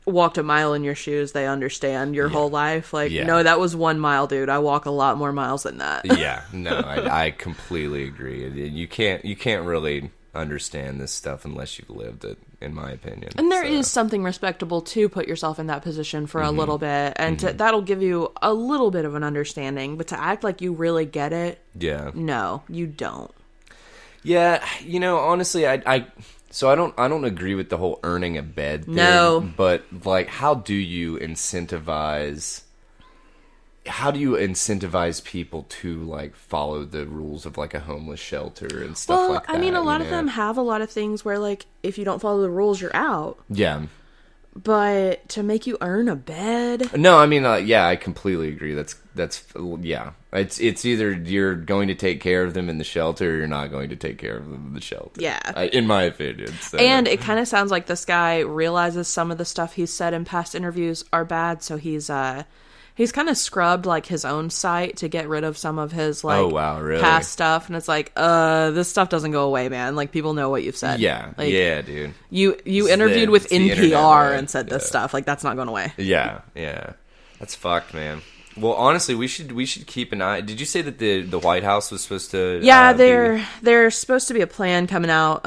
walked a mile in your shoes, they understand your whole life. Like, no, that was 1 mile, dude. I walk a lot more miles than that. Yeah, no, I completely agree. You can't really understand this stuff unless you've lived it, in my opinion. And there is something respectable to put yourself in that position for a little bit, and that'll give you a little bit of an understanding. But to act like you really get it, no, you don't. Yeah, honestly, So I don't agree with the whole earning a bed thing. No. But like, how do you incentivize people to like follow the rules of like a homeless shelter and stuff like that? I mean, a lot of them have a lot of things where like if you don't follow the rules, you're out. Yeah. But to make you earn a bed? No, I mean, I completely agree. That's yeah. It's either you're going to take care of them in the shelter or you're not going to take care of them in the shelter. Yeah. In my opinion. So. And it kind of sounds like this guy realizes some of the stuff he's said in past interviews are bad, so he's kind of scrubbed like his own site to get rid of some of his like really? past stuff, and it's like, this stuff doesn't go away, man. Like, people know what you've said. Yeah, like, yeah, dude. You interviewed with NPR internet, right? and said this stuff. Like, that's not going away. Yeah, that's fucked, man. Well, honestly, we should keep an eye. Did you say that the White House was supposed to? Yeah, there's supposed to be a plan coming out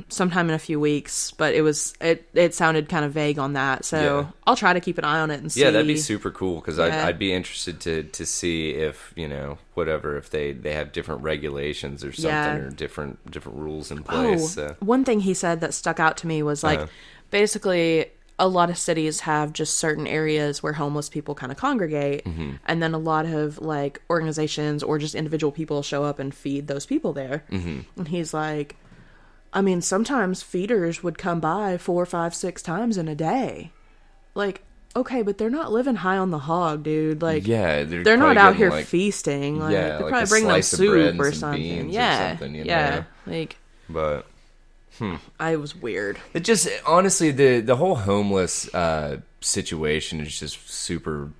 sometime in a few weeks, but it sounded kind of vague on that. So I'll try to keep an eye on it and see. Yeah, that'd be super cool because I'd be interested to see if if they have different regulations or something or different rules in place. One thing he said that stuck out to me was like basically, a lot of cities have just certain areas where homeless people kind of congregate, and then a lot of like organizations or just individual people show up and feed those people there. And he's like, I mean, sometimes feeders would come by 4, 5, 6 times in a day. Like, okay, but they're not living high on the hog, dude. Like, they're not out here feasting. Like, they're probably bringing them soup or something. Like, but. I was weird. It just honestly the whole homeless situation is just super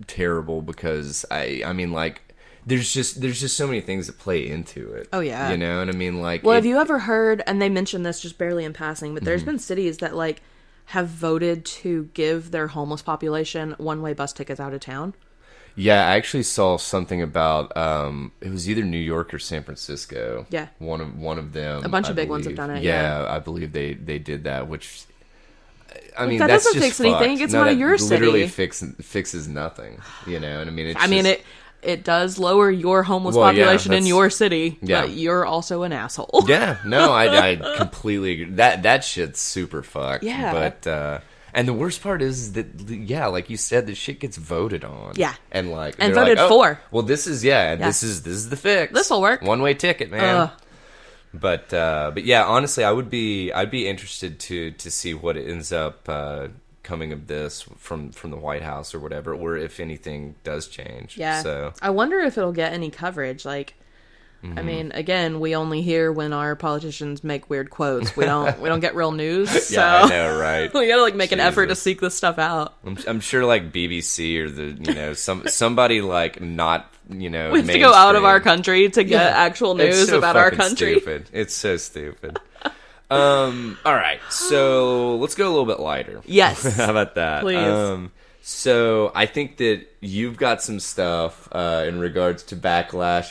terrible because I mean like there's just so many things that play into it. Oh yeah, you know, and I mean like. Well, have you ever heard? And they mentioned this just barely in passing, but there's been cities that like have voted to give their homeless population one-way bus tickets out of town. Yeah, I actually saw something about it was either New York or San Francisco. Yeah, one of them. A bunch of big ones have done it. Yeah, I believe they did that. Which I mean, that that's doesn't just fix anything. It's not your city. Literally fixes nothing. You know, and I mean, it does lower your homeless population in your city, but you're also an asshole. Yeah, no, I completely agree. That shit's super fucked. Yeah, but. And the worst part is that, like you said, this shit gets voted on. Yeah. And like, and voted for. Well, this is this is the fix. This'll work. One-way ticket, man. But yeah, honestly, I'd be interested to see what ends up coming of this from the White House or whatever, or if anything does change. Yeah. So I wonder if it'll get any coverage. Like, I mean, again, we only hear when our politicians make weird quotes. We don't get real news. So yeah, I know, right? We gotta like make an effort to seek this stuff out. I'm sure like BBC or somebody like not we have to go out of our country to get actual news about our country. Stupid. It's so stupid. All right, so let's go a little bit lighter. Yes. How about that? Please. So I think that you've got some stuff in regards to backlash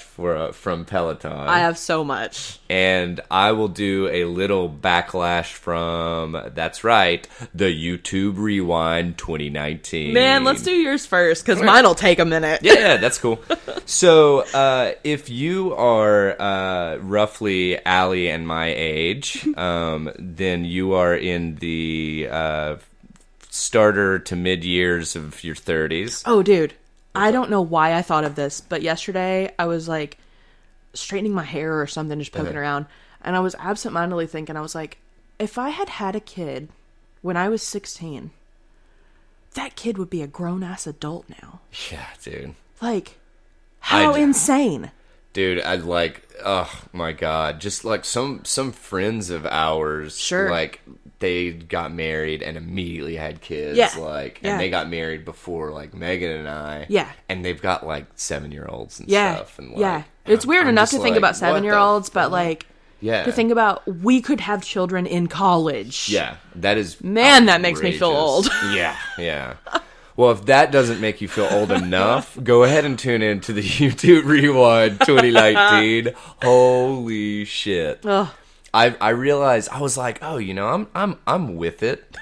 from Peloton. I have so much. And I will do a little backlash from, that's right, the YouTube Rewind 2019. Man, let's do yours first, because mine will take a minute. Yeah, that's cool. So if you are roughly Allie and my age, then you are in the... starter to mid-years of your 30s. Oh, dude. I don't know why I thought of this, but yesterday I was, like, straightening my hair or something, just poking around, and I was absentmindedly thinking, I was like, if I had had a kid when I was 16, that kid would be a grown-ass adult now. Yeah, dude. Like, how insane. Dude, I'd like, oh, my God. Just, like, some friends of ours, sure, like... They got married and immediately had kids, and they got married before, like, Megan and I, and they've got, like, 7-year-olds and stuff, and, like, it's weird enough to think about 7-year-olds, but, like, Yeah. To think about, we could have children in college. Yeah, that is... Man, that makes me feel old. Yeah. Well, if that doesn't make you feel old enough, go ahead and tune in to the YouTube Rewind 2019. Holy shit. Ugh. I realized, I was like, oh, I'm with it.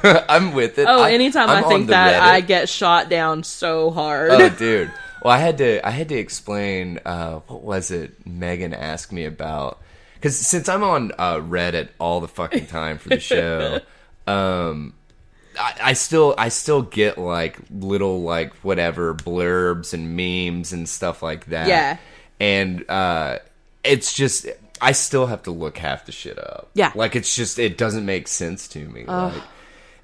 I'm with it. Oh, anytime I think that, Reddit. I get shot down so hard. Oh, dude. Well, I had to explain, what was it Megan asked me about? Because since I'm on Reddit all the fucking time for the show, I still get like little like whatever blurbs and memes and stuff like that. Yeah. And it's just, I still have to look half the shit up. Yeah. Like it's just, it doesn't make sense to me. Like,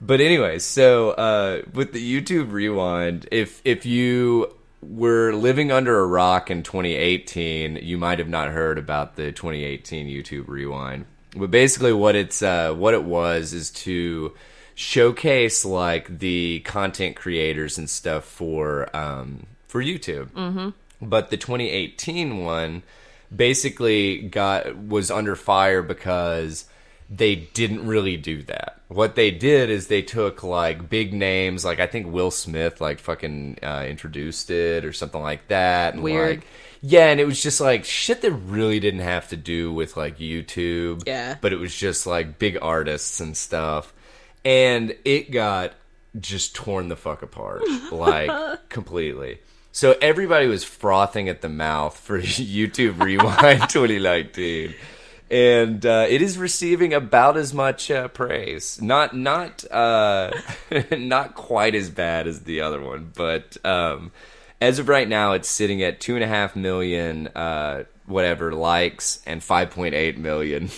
but anyway, so with the YouTube Rewind, if you were living under a rock in 2018, you might have not heard about the 2018 YouTube Rewind. But basically what it was is to showcase like the content creators and stuff for YouTube. Mm-hmm. But the 2018 one basically was under fire because they didn't really do that. What they did is they took like big names, like I think Will Smith like fucking introduced it or something like that. And weird. Like, yeah, and it was just like shit that really didn't have to do with like YouTube. Yeah. But it was just like big artists and stuff. And it got just torn the fuck apart, like completely. So everybody was frothing at the mouth for YouTube Rewind 2019. And it is receiving about as much praise. Not not quite as bad as the other one, but as of right now, it's sitting at 2.5 million whatever likes and 5.8 million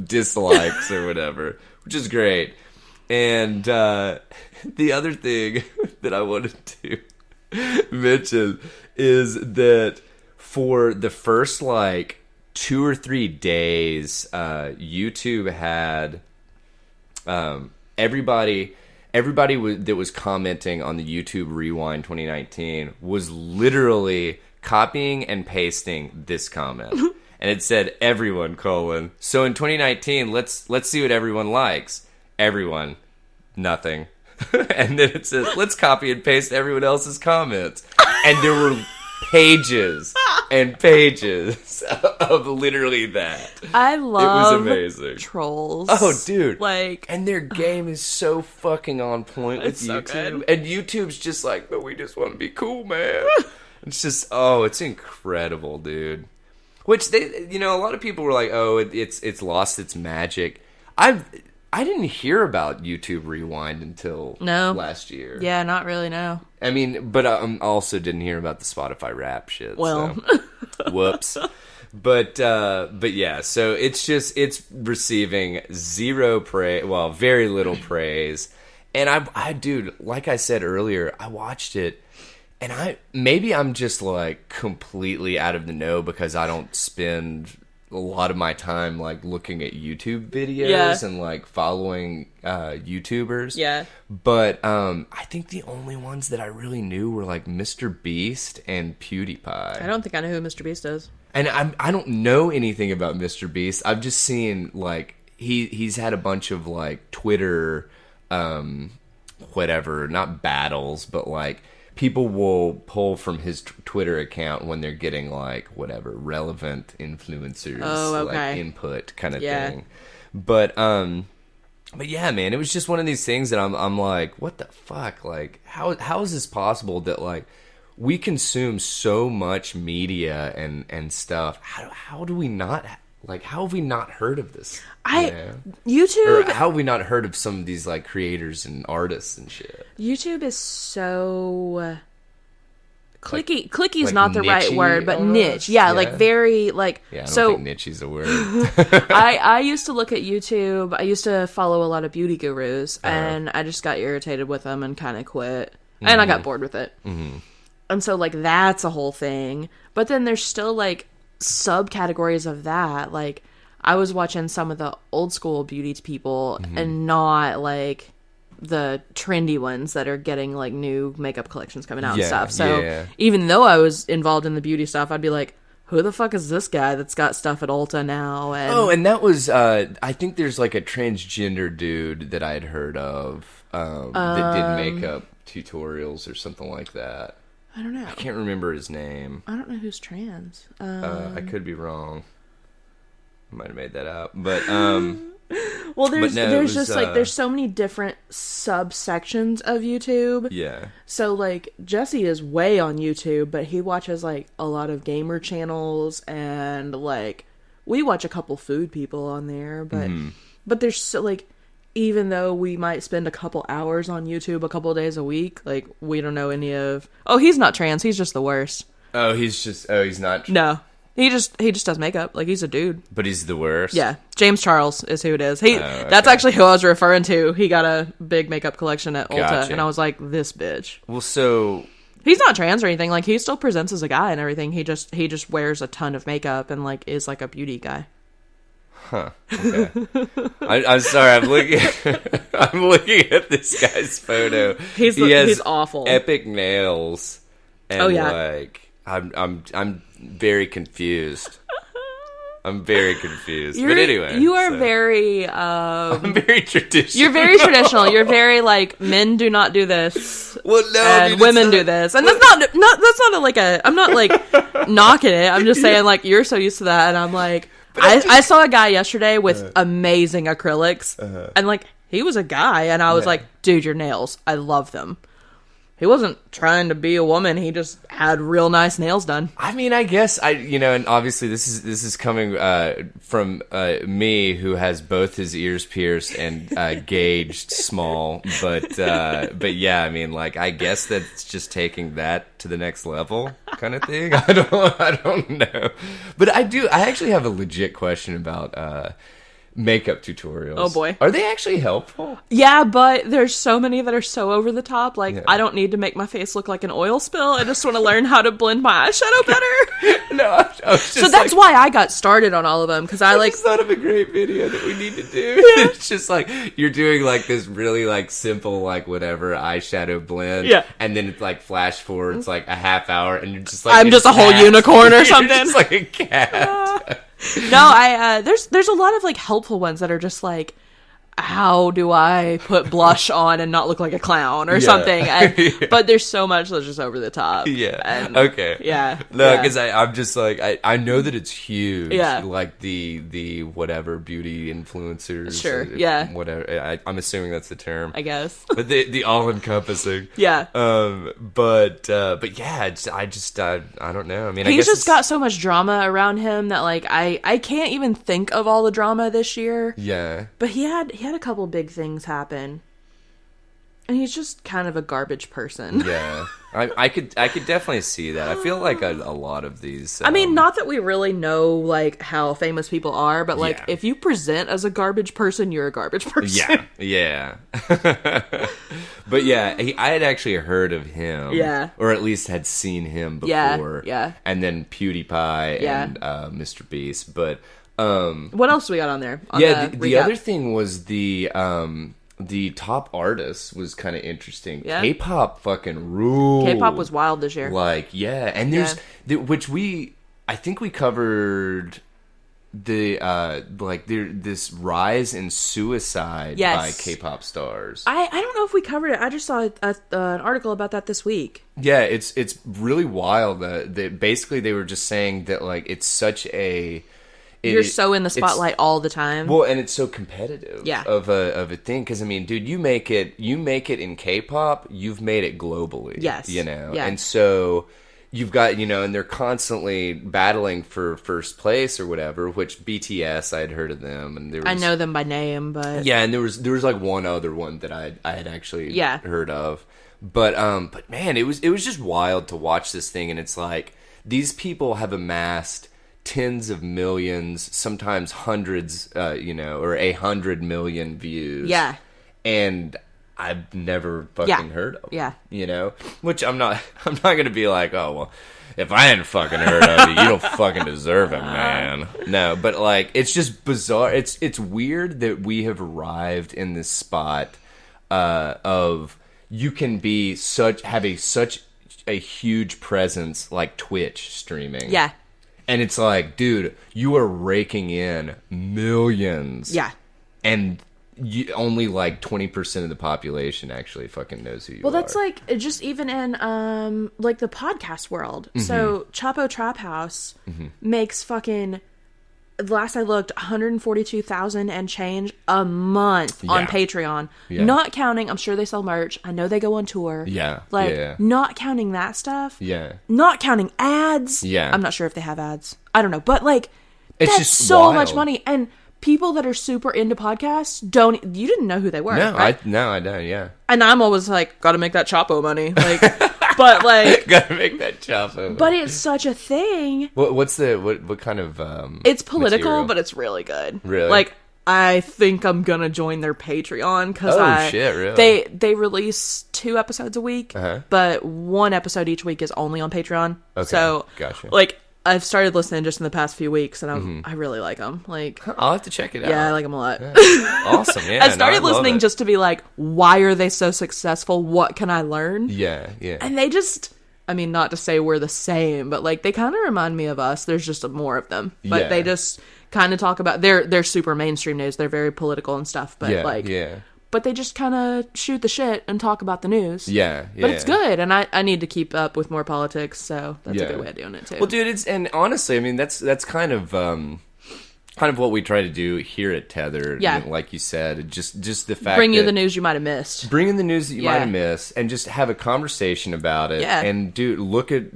dislikes or whatever, which is great. And the other thing that I wanted to mention is that for the first like 2 or 3 days, YouTube had everybody that was commenting on the YouTube Rewind 2019 was literally copying and pasting this comment, and it said everyone : so in 2019 let's see what everyone likes. Everyone, nothing. And then it says let's copy and paste everyone else's comments, and there were pages and pages of literally that. I love it was amazing. Trolls. Oh, dude. Like, and their game is so fucking on point with so YouTube. good. And YouTube's just like, but we just want to be cool, man. It's just, it's incredible, dude. Which they, a lot of people were like, oh, it's lost its magic. I didn't hear about YouTube Rewind until last year. Yeah, not really, no. I mean, but I also didn't hear about the Spotify rap shit. Well. So. Whoops. But yeah, so it's receiving zero praise, well, very little praise. And I dude, like I said earlier, I watched it, and maybe I'm just like completely out of the know because I don't spend a lot of my time like looking at YouTube videos and like following YouTubers. Yeah. But I think the only ones that I really knew were like Mr. Beast and PewDiePie. I don't think I know who Mr. Beast is. And I don't know anything about Mr. Beast. I've just seen like he's had a bunch of like Twitter whatever, not battles, but like people will pull from his Twitter account when they're getting like whatever relevant influencers like input kind of thing. But yeah, man, it was just one of these things that I'm like, what the fuck? Like how is this possible that like we consume so much media and stuff? How do we not like, how have we not heard of this? YouTube, or how have we not heard of some of these like creators and artists and shit? YouTube is so clicky. Clicky is like not the right word, but niche. Yeah, like very like. Yeah, I don't think niche is a word. I used to look at YouTube. I used to follow a lot of beauty gurus, and I just got irritated with them and kind of quit. And I got bored with it. Mm-hmm. And so like that's a whole thing. But then there's still like subcategories of that. Like I was watching some of the old school beauty people and not like the trendy ones that are getting like new makeup collections coming out and stuff. So even though I was involved in the beauty stuff, I'd be like, who the fuck is this guy that's got stuff at Ulta now? And that was, I think there's like a transgender dude that I'd heard of that did makeup tutorials or something like that. I don't know. I can't remember his name. I don't know who's trans. I could be wrong. I might have made that up, but well, there's just like there's so many different subsections of YouTube. Yeah. So like Jesse is way on YouTube, but he watches like a lot of gamer channels, and like we watch a couple food people on there, but there's so like, even though we might spend a couple hours on YouTube a couple days a week, like we don't know any of. Oh, he's not trans. He's just the worst. Oh, he's not. No. He just does makeup. Like, he's a dude. But he's the worst? Yeah. James Charles is who it is. That's actually who I was referring to. He got a big makeup collection at Ulta. Gotcha. And I was like, this bitch. Well, so... He's not trans or anything. Like, he still presents as a guy and everything. He just wears a ton of makeup and, like, is, like, a beauty guy. Huh. Okay. I'm sorry. I'm looking at this guy's photo. He's awful. Epic nails. And, like... I'm very confused. I'm very confused. But anyway. You are very... I'm very traditional. You're very traditional. You're very, like, men do not do this. Well, no. And women do this. And that's not like a... I'm not, like, knocking it. I'm just saying, like, you're so used to that. And I'm like... I saw a guy yesterday with amazing acrylics. And, like, he was a guy. And I was like, dude, your nails. I love them. He wasn't trying to be a woman. He just had real nice nails done. I mean, I guess and obviously this is coming from me, who has both his ears pierced and gauged small. But yeah, I mean, like, I guess that's just taking that to the next level, kind of thing. I don't know, but I actually have a legit question about makeup tutorials. Oh boy. Are they actually helpful? Yeah, but there's so many that are so over the top. Like, I don't need to make my face look like an oil spill. I just want to learn how to blend my eyeshadow better. No, I was just so that's why I got started on all of them, because I just thought of a great video that we need to do. It's just like, you're doing like this really like simple, like whatever eyeshadow blend. Yeah. And then it's like flash forwards like a half hour and you're just like, I'm just a whole unicorn or something. You're just like a cat. No, there's a lot of like helpful ones that are just like, how do I put blush on and not look like a clown or something? And, but there's so much that's just over the top. Yeah. And, okay. Yeah. No, because I'm just like, I know that it's huge. Yeah. Like the whatever beauty influencers. Sure. Yeah. Whatever. I'm assuming that's the term. I guess. But the all encompassing. Yeah. But yeah, I don't know. I mean, he's I guess just got so much drama around him that like I can't even think of all the drama this year. Yeah. But he had a couple big things happen, and he's just kind of a garbage person. Yeah, I could definitely see that. I feel like a lot of these. I mean, not that we really know like how famous people are, but like if you present as a garbage person, you're a garbage person. Yeah. But yeah, I had actually heard of him. Yeah, or at least had seen him before. Yeah. And then PewDiePie and Mr. Beast, but. What else we got on there? The other thing was the top artists was kind of interesting. Yeah. K-pop fucking ruled. K-pop was wild this year. Like, yeah, and there's I think we covered this rise in suicide by K-pop stars. I don't know if we covered it. I just saw an article about that this week. Yeah, it's really wild. Basically they were just saying that like it's such a. You're so in the spotlight all the time. Well, and it's so competitive of a thing. Because, I mean, dude, you make it in K-pop, you've made it globally. Yes. You know? Yeah. And so you've got, and they're constantly battling for first place or whatever, which BTS, I had heard of them. And I know them by name, but... Yeah, and there was like one other one that I had actually heard of. But man, it was just wild to watch this thing. And it's like, these people have amassed tens of millions, sometimes hundreds, or 100 million views. Yeah. And I've never fucking heard of. Yeah. Which I'm not going to be like, oh, well, if I hadn't fucking heard of you, you don't fucking deserve it, man. No, but like, it's just bizarre. It's weird that we have arrived in this spot of you can be such a huge presence like Twitch streaming. Yeah. And it's like, dude, you are raking in millions. Yeah. And only like 20% of the population actually fucking knows who you are. Well, that's like just even in like the podcast world. Mm-hmm. So Chapo Trap House makes fucking, last I looked, 142,000 and change a month on Patreon. Yeah. Not counting, I'm sure they sell merch. I know they go on tour. Yeah. Like, not counting that stuff. Yeah. Not counting ads. Yeah. I'm not sure if they have ads. I don't know. But, like, it's that's just so wild. much money. And people that are super into podcasts you didn't know who they were. No, right? I don't, yeah. And I'm always like, gotta make that Chapo money. Like, but like, gotta make that Chapo money. But it's such a thing. What kind of it's political, material? but it's really good. Really? Like, I think I'm gonna join their Patreon because shit, really? They release 2 episodes a week, but 1 episode each week is only on Patreon. Okay, so gotcha. Like, I've started listening just in the past few weeks, and I really like them. Like, I'll have to check it out. Yeah, I like them a lot. Yeah. Awesome. Yeah, I started listening just to be like, why are they so successful? What can I learn? Yeah. And they just, I mean, not to say we're the same, but like they kind of remind me of us. There's just more of them, but they just kind of talk about they're super mainstream news. They're very political and stuff, but but they just kind of shoot the shit and talk about the news. Yeah. But it's good, and I need to keep up with more politics, so that's a good way of doing it too. Well, dude, and honestly, I mean, that's kind of what we try to do here at Tether. Yeah. Like you said, just the fact bring you the news you might have missed. Bring in the news that you might have missed, and just have a conversation about it. Yeah. And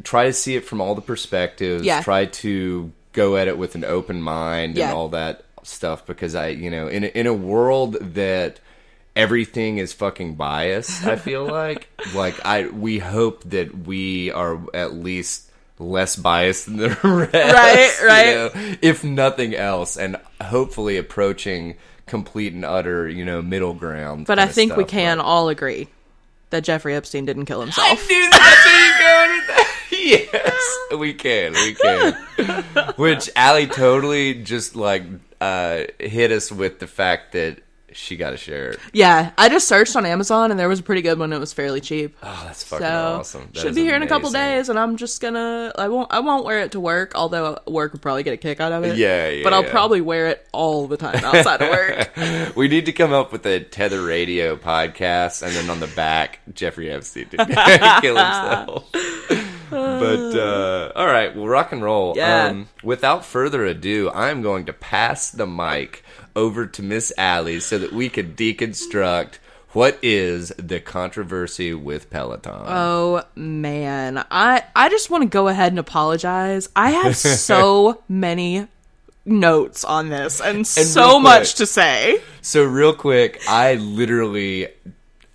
try to see it from all the perspectives. Yeah. Try to go at it with an open mind and all that stuff, because in a world that everything is fucking biased, I feel like we hope that we are at least less biased than the rest, right, if nothing else, and hopefully approaching complete and utter, middle ground. But I think we can all agree that Jeffrey Epstein didn't kill himself. I knew that's where you're going with that. Yes, we can. Which Allie totally just hit us with the fact that she got a shirt. Yeah, I just searched on Amazon and there was a pretty good one. It was fairly cheap. Oh, that's fucking awesome. That should be here in a couple days, and I'm just gonna. I won't wear it to work. Although work would probably get a kick out of it. Yeah. But I'll probably wear it all the time outside of work. We need to come up with a Tether Radio podcast, and then on the back, Jeffrey Epstein did kill himself. But all right, well, rock and roll. Yeah. Without further ado, I'm going to pass the mic over to Miss Allie so that we could deconstruct what is the controversy with Peloton. Oh man, I just want to go ahead and apologize. I have so many notes on this and so much to say. So real quick, I literally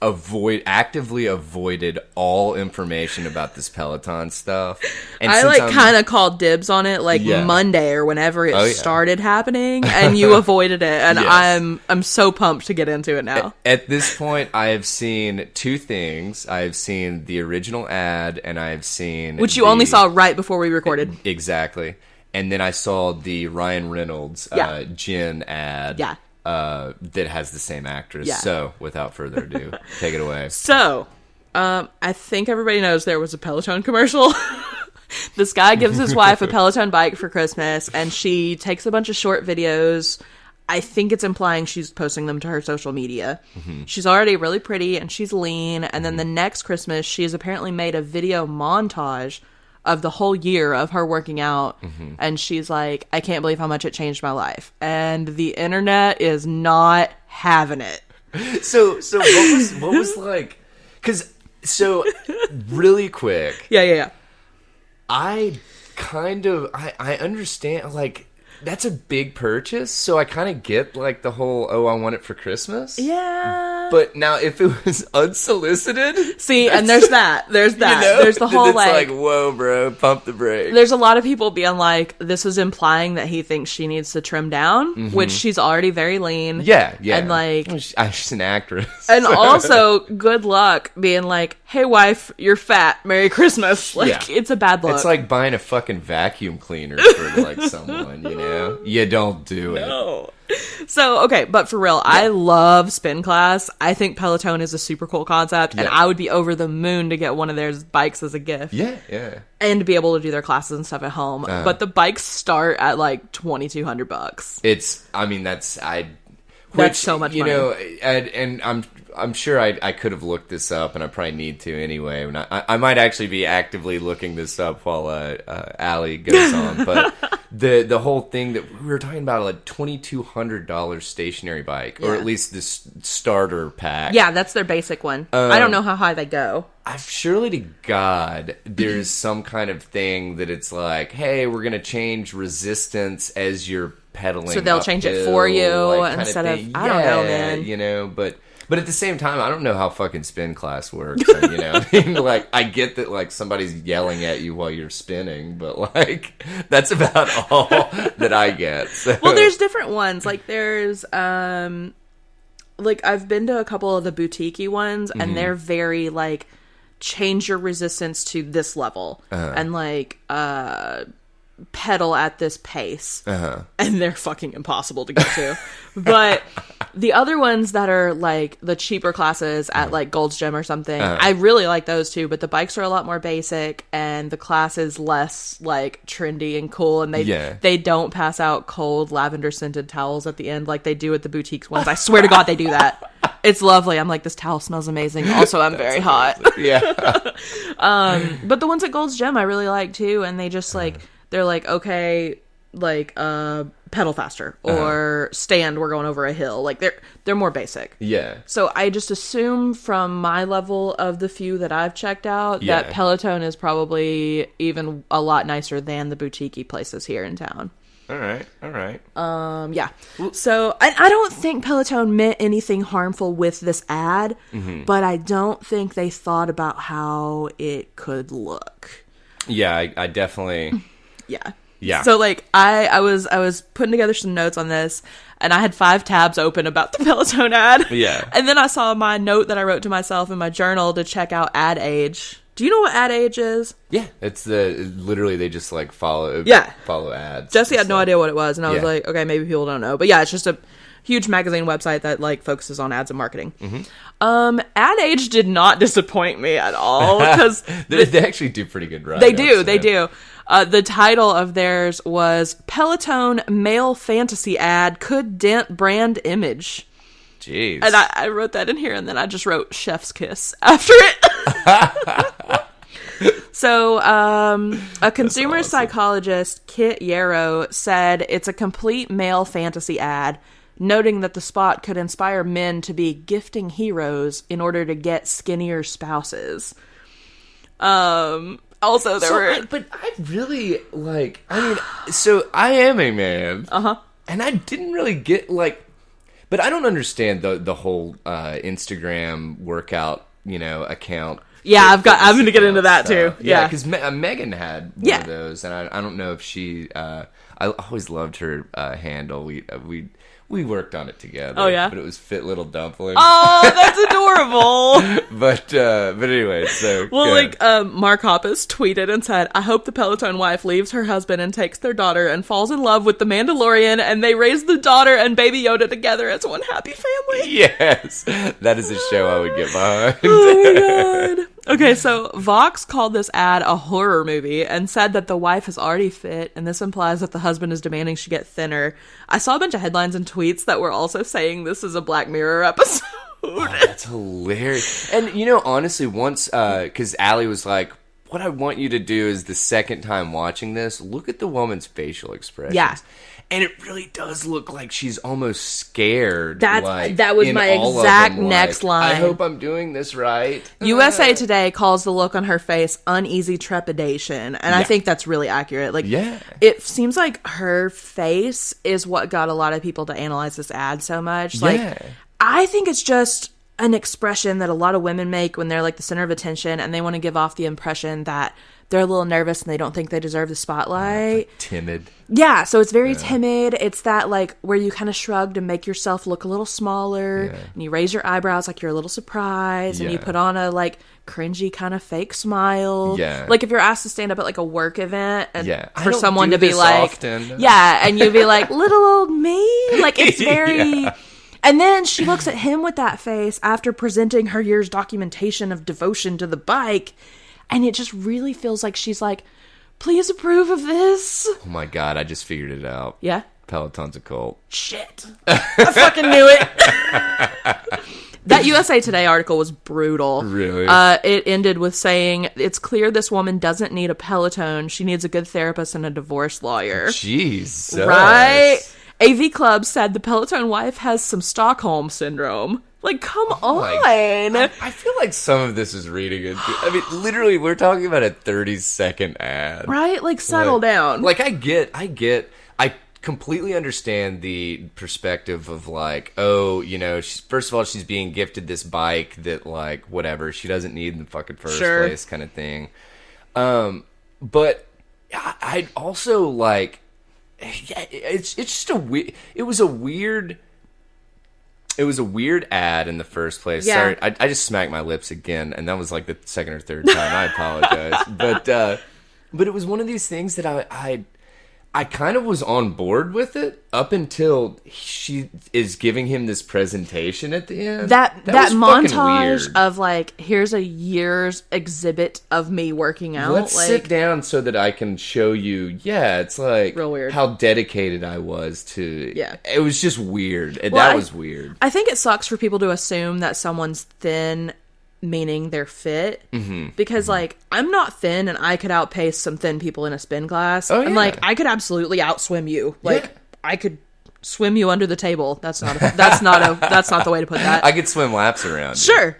actively avoided all information about this Peloton stuff. And I kind of called dibs on it Monday or whenever it started happening, and you avoided it, and yes. I'm so pumped to get into it now. At this point, I have seen 2 things. I have seen the original ad, and I have seen which you only saw right before we recorded. Exactly. And then I saw the Ryan Reynolds Jen ad. Yeah. That has the same actress. Yeah. So, without further ado, take it away. So, I think everybody knows there was a Peloton commercial. This guy gives his wife a Peloton bike for Christmas, and she takes a bunch of short videos. I think it's implying she's posting them to her social media. Mm-hmm. She's already really pretty, and she's lean. And then the next Christmas, she has apparently made a video montage of the whole year of her working out, and she's like, I can't believe how much it changed my life, and the internet is not having it. So what was like, because so really quick, yeah I understand, like, that's a big purchase, so I kind of get like the whole I want it for Christmas. Yeah. But now if it was unsolicited, see, and there's that. There's the whole it's like whoa, bro, pump the brakes. There's a lot of people being like, this is implying that he thinks she needs to trim down, which she's already very lean. Yeah, and like she's an actress, and also good luck being like, hey wife, you're fat, Merry Christmas. Like, it's a bad look. It's like buying a fucking vacuum cleaner for like someone, you know? You don't do it. No. So, okay, but for real, I love spin class. I think Peloton is a super cool concept, and I would be over the moon to get one of their bikes as a gift. Yeah. And to be able to do their classes and stuff at home. But the bikes start at like $2,200. That's so much money. You know, and I'm sure I could have looked this up, and I probably need to anyway. And I might actually be actively looking this up while Allie goes on. But the whole thing that we were talking about, like $2,200 stationary bike, or at least this starter pack. Yeah, that's their basic one. I don't know how high they go. Surely to God, there's some kind of thing that it's like, hey, we're going to change resistance as you're pedaling. So they'll change it for you, like, instead of I don't know, man. You know, but at the same time, I don't know how fucking spin class works. So, you know, I mean, like, I get that, like, somebody's yelling at you while you're spinning, but, like, that's about all that I get. So. Well, there's different ones. Like, there's, like, I've been to a couple of the boutique-y ones, and they're very, like, change your resistance to this level, and, like, pedal at this pace, and they're fucking impossible to get to. But the other ones that are like the cheaper classes at like Gold's Gym or something, I really like those too, but the bikes are a lot more basic and the class is less like trendy and cool, and they don't pass out cold lavender scented towels at the end like they do at the boutiques ones. I swear to God they do that. It's lovely. I'm like, this towel smells amazing. Also, I'm very hot. Yeah. But the ones at Gold's Gym I really like too, and they just like they're like, okay, like pedal faster or stand, we're going over a hill. Like they're more basic. Yeah. So I just assume from my level of the few that I've checked out that Peloton is probably even a lot nicer than the boutique-y places here in town. All right. Yeah. So I don't think Peloton meant anything harmful with this ad, but I don't think they thought about how it could look. Yeah, I definitely. Yeah. So like I was putting together some notes on this, and I had 5 tabs open about the Peloton ad. Yeah. And then I saw my note that I wrote to myself in my journal to check out Ad Age. Do you know what Ad Age is? Yeah. It's literally they just like follow ads. Jesse had no idea what it was, and I was like, okay, maybe people don't know. But yeah, it's just a huge magazine website that like focuses on ads and marketing. Ad Age did not disappoint me at all, because they actually do pretty good writing. They do. The title of theirs was Peloton Male Fantasy Ad Could Dent Brand Image. Jeez. And I wrote that in here, and then I just wrote Chef's Kiss after it. So, a consumer psychologist, Kit Yarrow, said it's a complete male fantasy ad, noting that the spot could inspire men to be gifting heroes in order to get skinnier spouses. Also, but I really, like, I mean, so I am a man. And I didn't really get, like, but I don't understand the whole Instagram workout, you know, account. Yeah, I'm going to get into that too. Yeah, because Megan had one of those, and I don't know if she. I always loved her handle. We worked on it together. Oh yeah, but it was Fit Little Dumpling. Oh, that's adorable. but anyway, so well, like Mark Hoppus tweeted and said, "I hope the Peloton wife leaves her husband and takes their daughter and falls in love with the Mandalorian, and they raise the daughter and Baby Yoda together as one happy family." Yes, that is a show I would get behind. Oh my God. Okay, so Vox called this ad a horror movie and said that the wife is already fit, and this implies that the husband is demanding she get thinner. I saw a bunch of headlines and tweets that were also saying this is a Black Mirror episode. Oh, that's hilarious. And, you know, honestly, once, because Allie was like, what I want you to do is the second time watching this, look at the woman's facial expressions. Yeah. And it really does look like she's almost scared. That was my exact next line. I hope I'm doing this right. USA Today calls the look on her face uneasy trepidation. And I think that's really accurate. Like, it seems like her face is what got a lot of people to analyze this ad so much. Like, I think it's just an expression that a lot of women make when they're like the center of attention and they want to give off the impression that they're a little nervous and they don't think they deserve the spotlight. Like timid. Yeah, so it's very timid. It's that like where you kind of shrug to make yourself look a little smaller, and you raise your eyebrows like you're a little surprised, and you put on a like cringy kind of fake smile. Yeah. Like if you're asked to stand up at like a work event and for I don't someone do to be this like, often. and you'd be like, little old me. Like it's very. And then she looks at him with that face after presenting her year's documentation of devotion to the bike. And it just really feels like she's like, please approve of this. Oh my God, I just figured it out. Yeah? Peloton's a cult. Shit. I fucking knew it. That USA Today article was brutal. Really? It ended with saying, it's clear this woman doesn't need a Peloton. She needs a good therapist and a divorce lawyer. Jesus. Right? AV Club said the Peloton wife has some Stockholm syndrome. Like, come on. I feel like some of this is reading into... I mean, literally, we're talking about a 30-second ad. Right? Like, settle down. Like, I completely understand the perspective of, like, oh, you know, first of all, she's being gifted this bike that, like, whatever, she doesn't need in the fucking first place kind of thing. But I'd also, like... Yeah, it's just it was a weird ad in the first place. Yeah. Sorry, I just smacked my lips again, and that was like the second or third time. I apologize, but it was one of these things that I kind of was on board with it up until she is giving him this presentation at the end. That was montage weird. of like, here's a year's exhibit of me working out. Let's like, sit down so that I can show you. Yeah, it's like real weird. How dedicated I was to. Yeah, it was just weird. Well, that was weird. I think it sucks for people to assume that someone's thin, meaning they're fit, because like I'm not thin and I could outpace some thin people in a spin class. Oh, yeah. And like I could absolutely outswim you. Like I could swim you under the table. That's not the way to put that. I could swim laps around. Sure.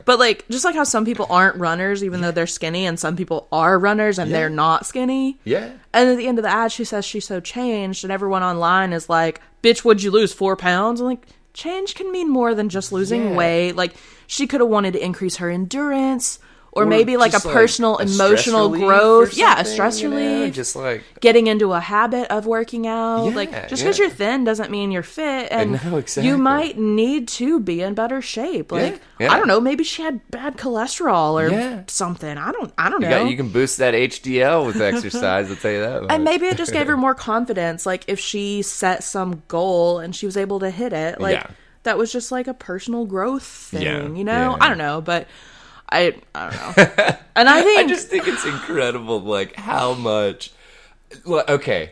But like just like how some people aren't runners even though they're skinny, and some people are runners and they're not skinny. Yeah. And at the end of the ad she says she's so changed, and everyone online is like, bitch, would you lose 4 pounds? I'm like, change can mean more than just losing weight. Like, she could have wanted to increase her endurance, or maybe like a personal, emotional growth. Yeah, a stress relief. Just like getting into a habit of working out. Like, just because you're thin doesn't mean you're fit. And you might need to be in better shape. Like, I don't know, maybe she had bad cholesterol or something. I don't know. You can boost that HDL with exercise, I'll tell you that much. And maybe it just gave her more confidence. Like, if she set some goal and she was able to hit it, like, that was just like a personal growth thing, you know? I don't know, but I don't know. And I think... I just think it's incredible, like, how much... Well, okay.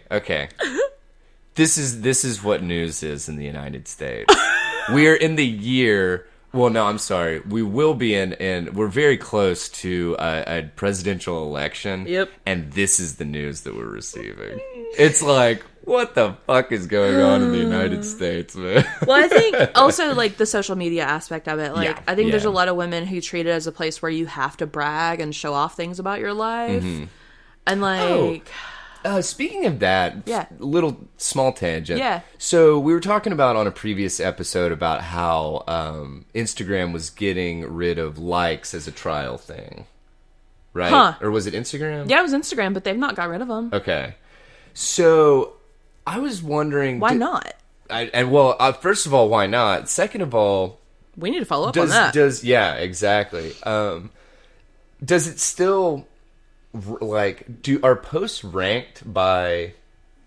This is what news is in the United States. We're in the year... Well, no, I'm sorry. We will be in we're very close to a presidential election. Yep. And this is the news that we're receiving. It's like... What the fuck is going on in the United States, man? Well, I think also, like, the social media aspect of it. Like, I think there's a lot of women who treat it as a place where you have to brag and show off things about your life. And, like... speaking of that, little small tangent. Yeah. So, we were talking about on a previous episode about how Instagram was getting rid of likes as a trial thing. Right? Huh. Or was it Instagram? Yeah, it was Instagram, but they've not got rid of them. Okay. So... I was wondering... Why not? First of all, why not? Second of all... We need to follow up on that. Yeah, exactly. Does it still... Like, are posts ranked by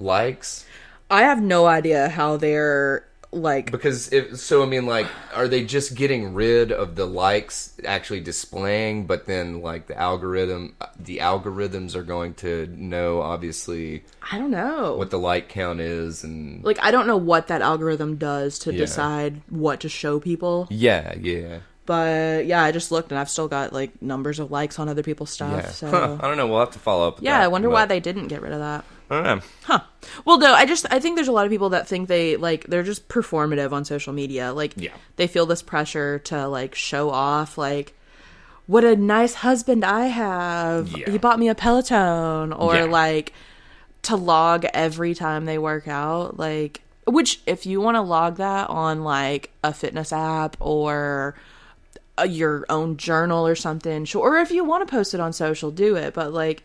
likes? I have no idea how they're... Like, because are they just getting rid of the likes actually displaying, but then like the algorithms are going to know, obviously, I don't know what the like count is, and like I don't know what that algorithm does to decide what to show people. Yeah. But yeah, I just looked and I've still got like numbers of likes on other people's stuff. Yeah. So I don't know. We'll have to follow up with that, that. I wonder why they didn't get rid of that. I don't know. Huh. Well, no, I think there's a lot of people that think they're just performative on social media. Like, they feel this pressure to, like, show off, like, what a nice husband I have. Yeah. He bought me a Peloton. Or, like, to log every time they work out. Like, which if you want to log that on like a fitness app or your own journal or something, sure. Or if you want to post it on social, do it. But like,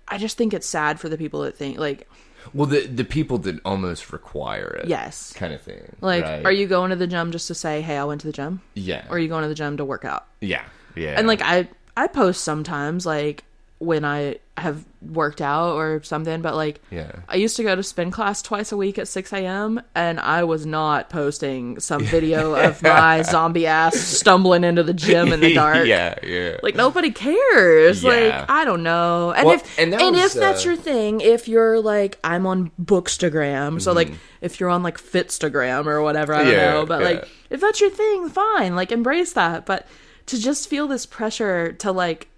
I just think it's sad for the people that think like, well, the people that almost require it, yes, kind of thing. Like, right? Are you going to the gym just to say, "Hey, I went to the gym"? Yeah. Or are you going to the gym to work out? Yeah, yeah. And like, I post sometimes like when I have worked out or something, but like, I used to go to spin class twice a week at 6 a.m. and I was not posting some video of my zombie ass stumbling into the gym in the dark. Yeah. Like, nobody cares. Yeah. Like, I don't know. And well, if that's your thing, if you're like, I'm on Bookstagram, so like, if you're on like Fitstagram or whatever, I don't know, but like, if that's your thing, fine, like, embrace that. But to just feel this pressure to like,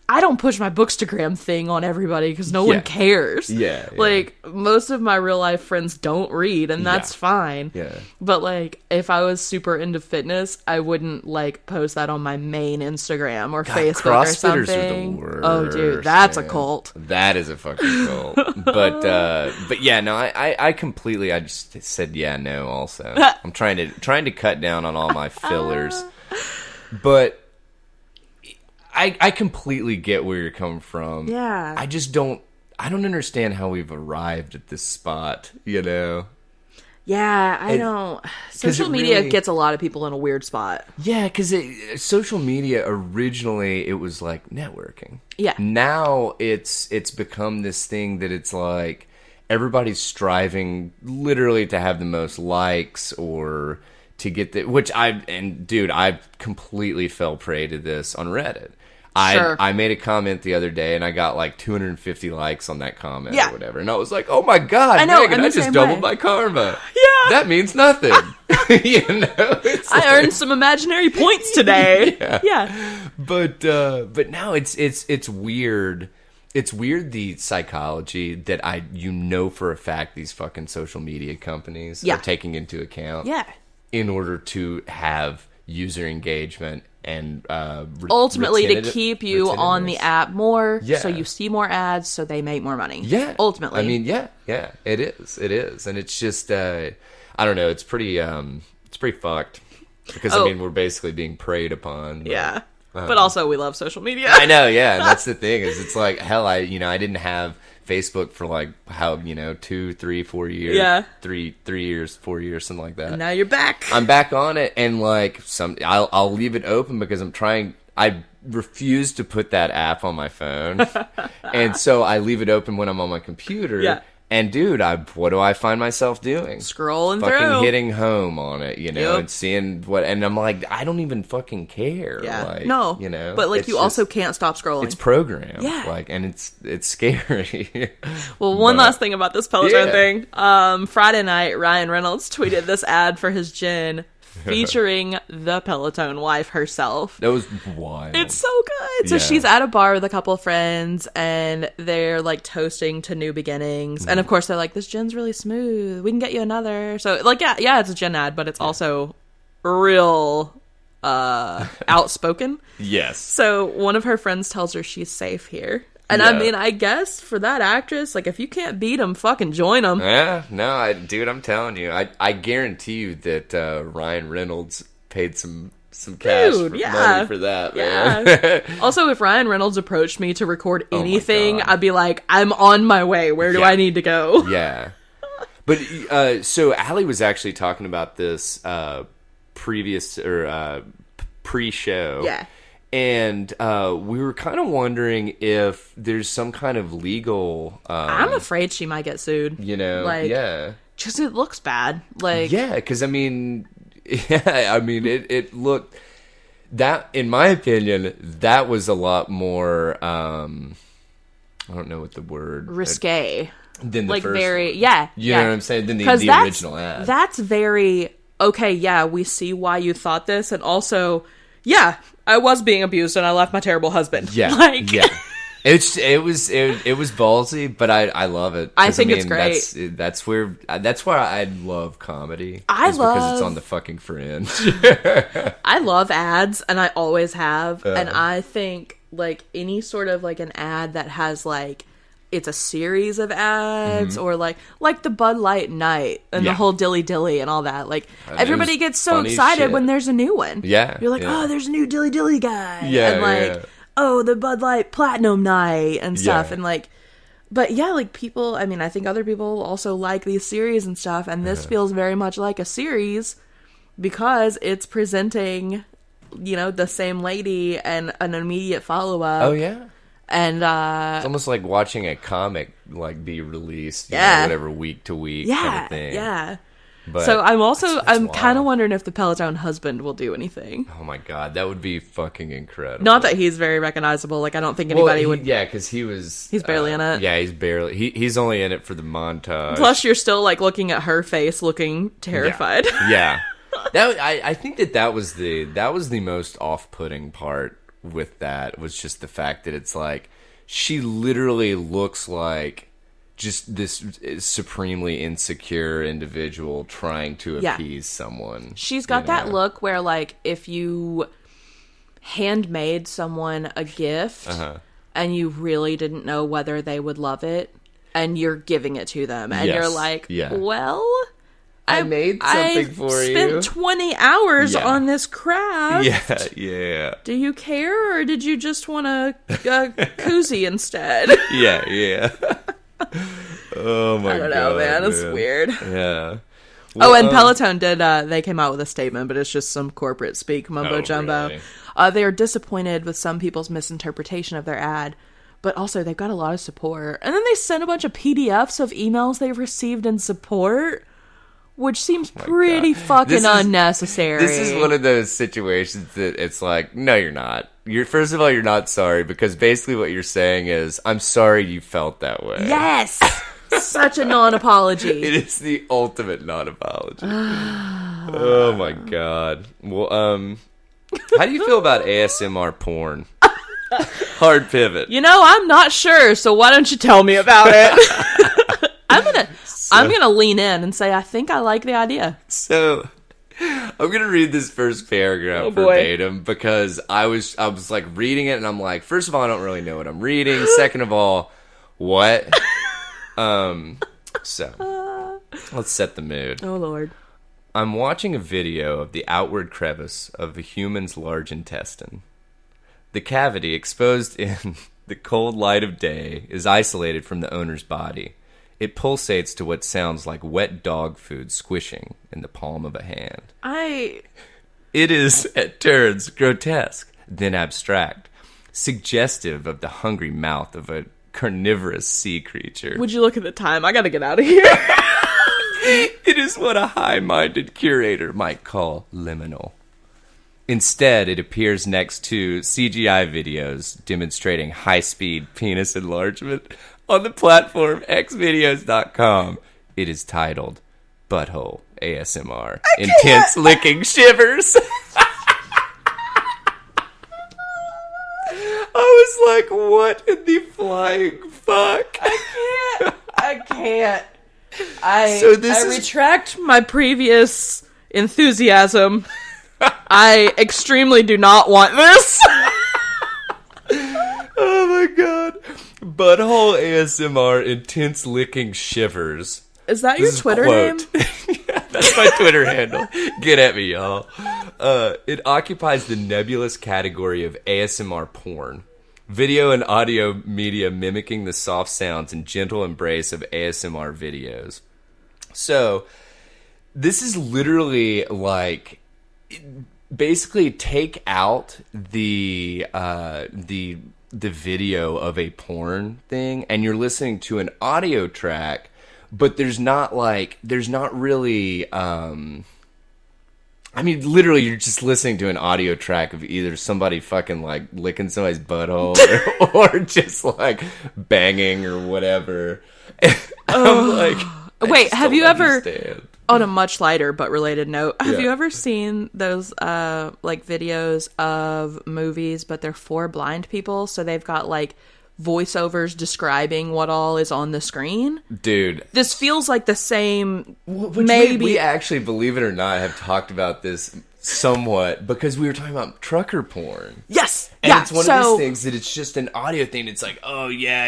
I don't push my Bookstagram thing on everybody because no one cares. Yeah. Like, most of my real life friends don't read, and that's fine. Yeah. But, like, if I was super into fitness, I wouldn't, like, post that on my main Instagram or Facebook or something. Are the worst, oh, dude, that's man. A cult. That is a fucking cult. but yeah, no, I completely, I just said no also. I'm trying to cut down on all my fillers. But I completely get where you're coming from. Yeah. I don't understand how we've arrived at this spot, you know? Yeah, I don't. Social media really gets a lot of people in a weird spot. Yeah, because social media, originally, it was like networking. Yeah. Now it's become this thing that it's like everybody's striving literally to have the most likes or to get the... Which I completely fell prey to this on Reddit. I made a comment the other day and I got like 250 likes on that comment or whatever. And I was like, oh my God, I know, Megan, I just doubled my karma. Yeah. That means nothing. You know? I earned some imaginary points today. Yeah. But now it's weird. It's weird, the psychology that for a fact these fucking social media companies are taking into account. Yeah. In order to have user engagement and ultimately to keep you on the app more, so you see more ads, so they make more money. Yeah, ultimately. I mean, yeah, it is, and it's just I don't know. It's pretty fucked because I mean we're basically being preyed upon. But, but also we love social media. I know, yeah, and that's the thing is it's like hell. I didn't have Facebook for like 2, 3, 4 years. Yeah. 3 years, 4 years, something like that. And now you're back. I'm back on it, and like I'll leave it open because I refuse to put that app on my phone. And so I leave it open when I'm on my computer. Yeah. And dude, what do I find myself doing? Scrolling fucking hitting home on it, and seeing and I'm like, I don't even fucking care. Yeah. Like, no. But like you also can't stop scrolling. It's programmed. Yeah. Like, and it's scary. Well, one last thing about this Peloton thing. Friday night, Ryan Reynolds tweeted this ad for his gin featuring the Peloton wife herself. That was wild. It's so good. So she's at a bar with a couple of friends and they're like toasting to new beginnings. And of course they're like, this gin's really smooth. We can get you another. So like, yeah, it's a gin ad, but it's also real outspoken. Yes. So one of her friends tells her she's safe here. And I mean, I guess for that actress, like, if you can't beat them, fucking join them. Yeah, no, dude, I'm telling you. I guarantee you that Ryan Reynolds paid some cash money for that, man. Also, if Ryan Reynolds approached me to record anything, I'd be like, I'm on my way. Where do I need to go? Yeah. But, so Allie was actually talking about this pre-show. Yeah. And we were kind of wondering if there's some kind of legal... I'm afraid she might get sued. Just it looks bad. Like, yeah, because, I mean... Yeah, I mean, it looked... That, in my opinion, that was a lot more... I don't know what the word... Risque. Than the like first very... one. Yeah. You know what I'm saying? Than the original ad. That's very... Okay, yeah, we see why you thought this, and also... Yeah, I was being abused and I left my terrible husband. Yeah. Yeah. It was ballsy, but I love it. I think it's great. That's where I love comedy. Because it's on the fucking fringe. I love ads and I always have. And I think like any sort of like an ad that has like it's a series of ads, or like the Bud Light night and the whole dilly dilly and all that. Like, everybody gets so excited when there's a new one. Yeah. You're like, oh, there's a new dilly dilly guy. Yeah. And like, oh, the Bud Light Platinum night and stuff. Yeah. And like, but yeah, like people, I mean, I think other people also like these series and stuff. And this feels very much like a series because it's presenting, you know, the same lady and an immediate follow-up. Oh, yeah. And it's almost like watching a comic like be released, you know, whatever, week to week kind of thing. Yeah. But so I'm kind of wild. wondering if the Peloton husband will do anything. Oh my god, that would be fucking incredible. Not that he's very recognizable. Like, I don't think anybody would. Yeah, because he's barely in it. Yeah, he's only in it for the montage. Plus, you're still like looking at her face, looking terrified. Yeah. I think that was the most off-putting part with that, was just the fact that it's like she literally looks like just this supremely insecure individual trying to appease someone. She's got that look where, like, if you handmade someone a gift and you really didn't know whether they would love it, and you're giving it to them, and you're like, well, I made something for you. I spent 20 hours on this craft. Yeah. Do you care, or did you just want a koozie instead? Yeah. Oh my god. I don't know, man. It's weird. Yeah. Well, and Peloton did, they came out with a statement, but it's just some corporate speak, mumbo jumbo. Really? They are disappointed with some people's misinterpretation of their ad, but also they've got a lot of support. And then they sent a bunch of PDFs of emails they've received in support, which seems pretty fucking unnecessary. This is one of those situations that it's like, no, you're not. First of all, you're not sorry, because basically what you're saying is, I'm sorry you felt that way. Yes! Such a non-apology. It is the ultimate non-apology. Oh my god. Well, how do you feel about ASMR porn? Hard pivot. You know, I'm not sure, so why don't you tell me about it? I'm gonna lean in and say I think I like the idea. So, I'm gonna read this first paragraph verbatim, because I was like reading it and I'm like, first of all, I don't really know what I'm reading. Second of all, what? So let's set the mood. Oh Lord. I'm watching a video of the outward crevice of a human's large intestine. The cavity, exposed in the cold light of day, is isolated from the owner's body. It pulsates to what sounds like wet dog food squishing in the palm of a hand. It is, at turns, grotesque, then abstract, suggestive of the hungry mouth of a carnivorous sea creature. Would you look at the time? I gotta get out of here. It is what a high-minded curator might call liminal. Instead, it appears next to CGI videos demonstrating high-speed penis enlargement on the platform xvideos.com. It is titled Butthole ASMR. Intense licking shivers. I was like, what in the flying fuck? I can't. I retract my previous enthusiasm. I extremely do not want this. Oh my god. Butthole ASMR, intense licking shivers. Is that your Twitter name? Yeah, that's my Twitter handle. Get at me, y'all. It occupies the nebulous category of ASMR porn. Video and audio media mimicking the soft sounds and gentle embrace of ASMR videos. So, this is literally like, basically take out the video of a porn thing, and you're listening to an audio track, but there's not really, I mean, literally, you're just listening to an audio track of either somebody fucking, like, licking somebody's butthole or just, like, banging or whatever. I'm like, wait, have you ever, on a much lighter but related note, have you ever seen those, like, videos of movies, but they're for blind people? So they've got, like, voiceovers describing what all is on the screen. Dude, this feels like the same. Maybe we actually, believe it or not, have talked about this somewhat because we were talking about trucker porn. Yes. And it's one of these things that it's just an audio thing. It's like, oh yeah,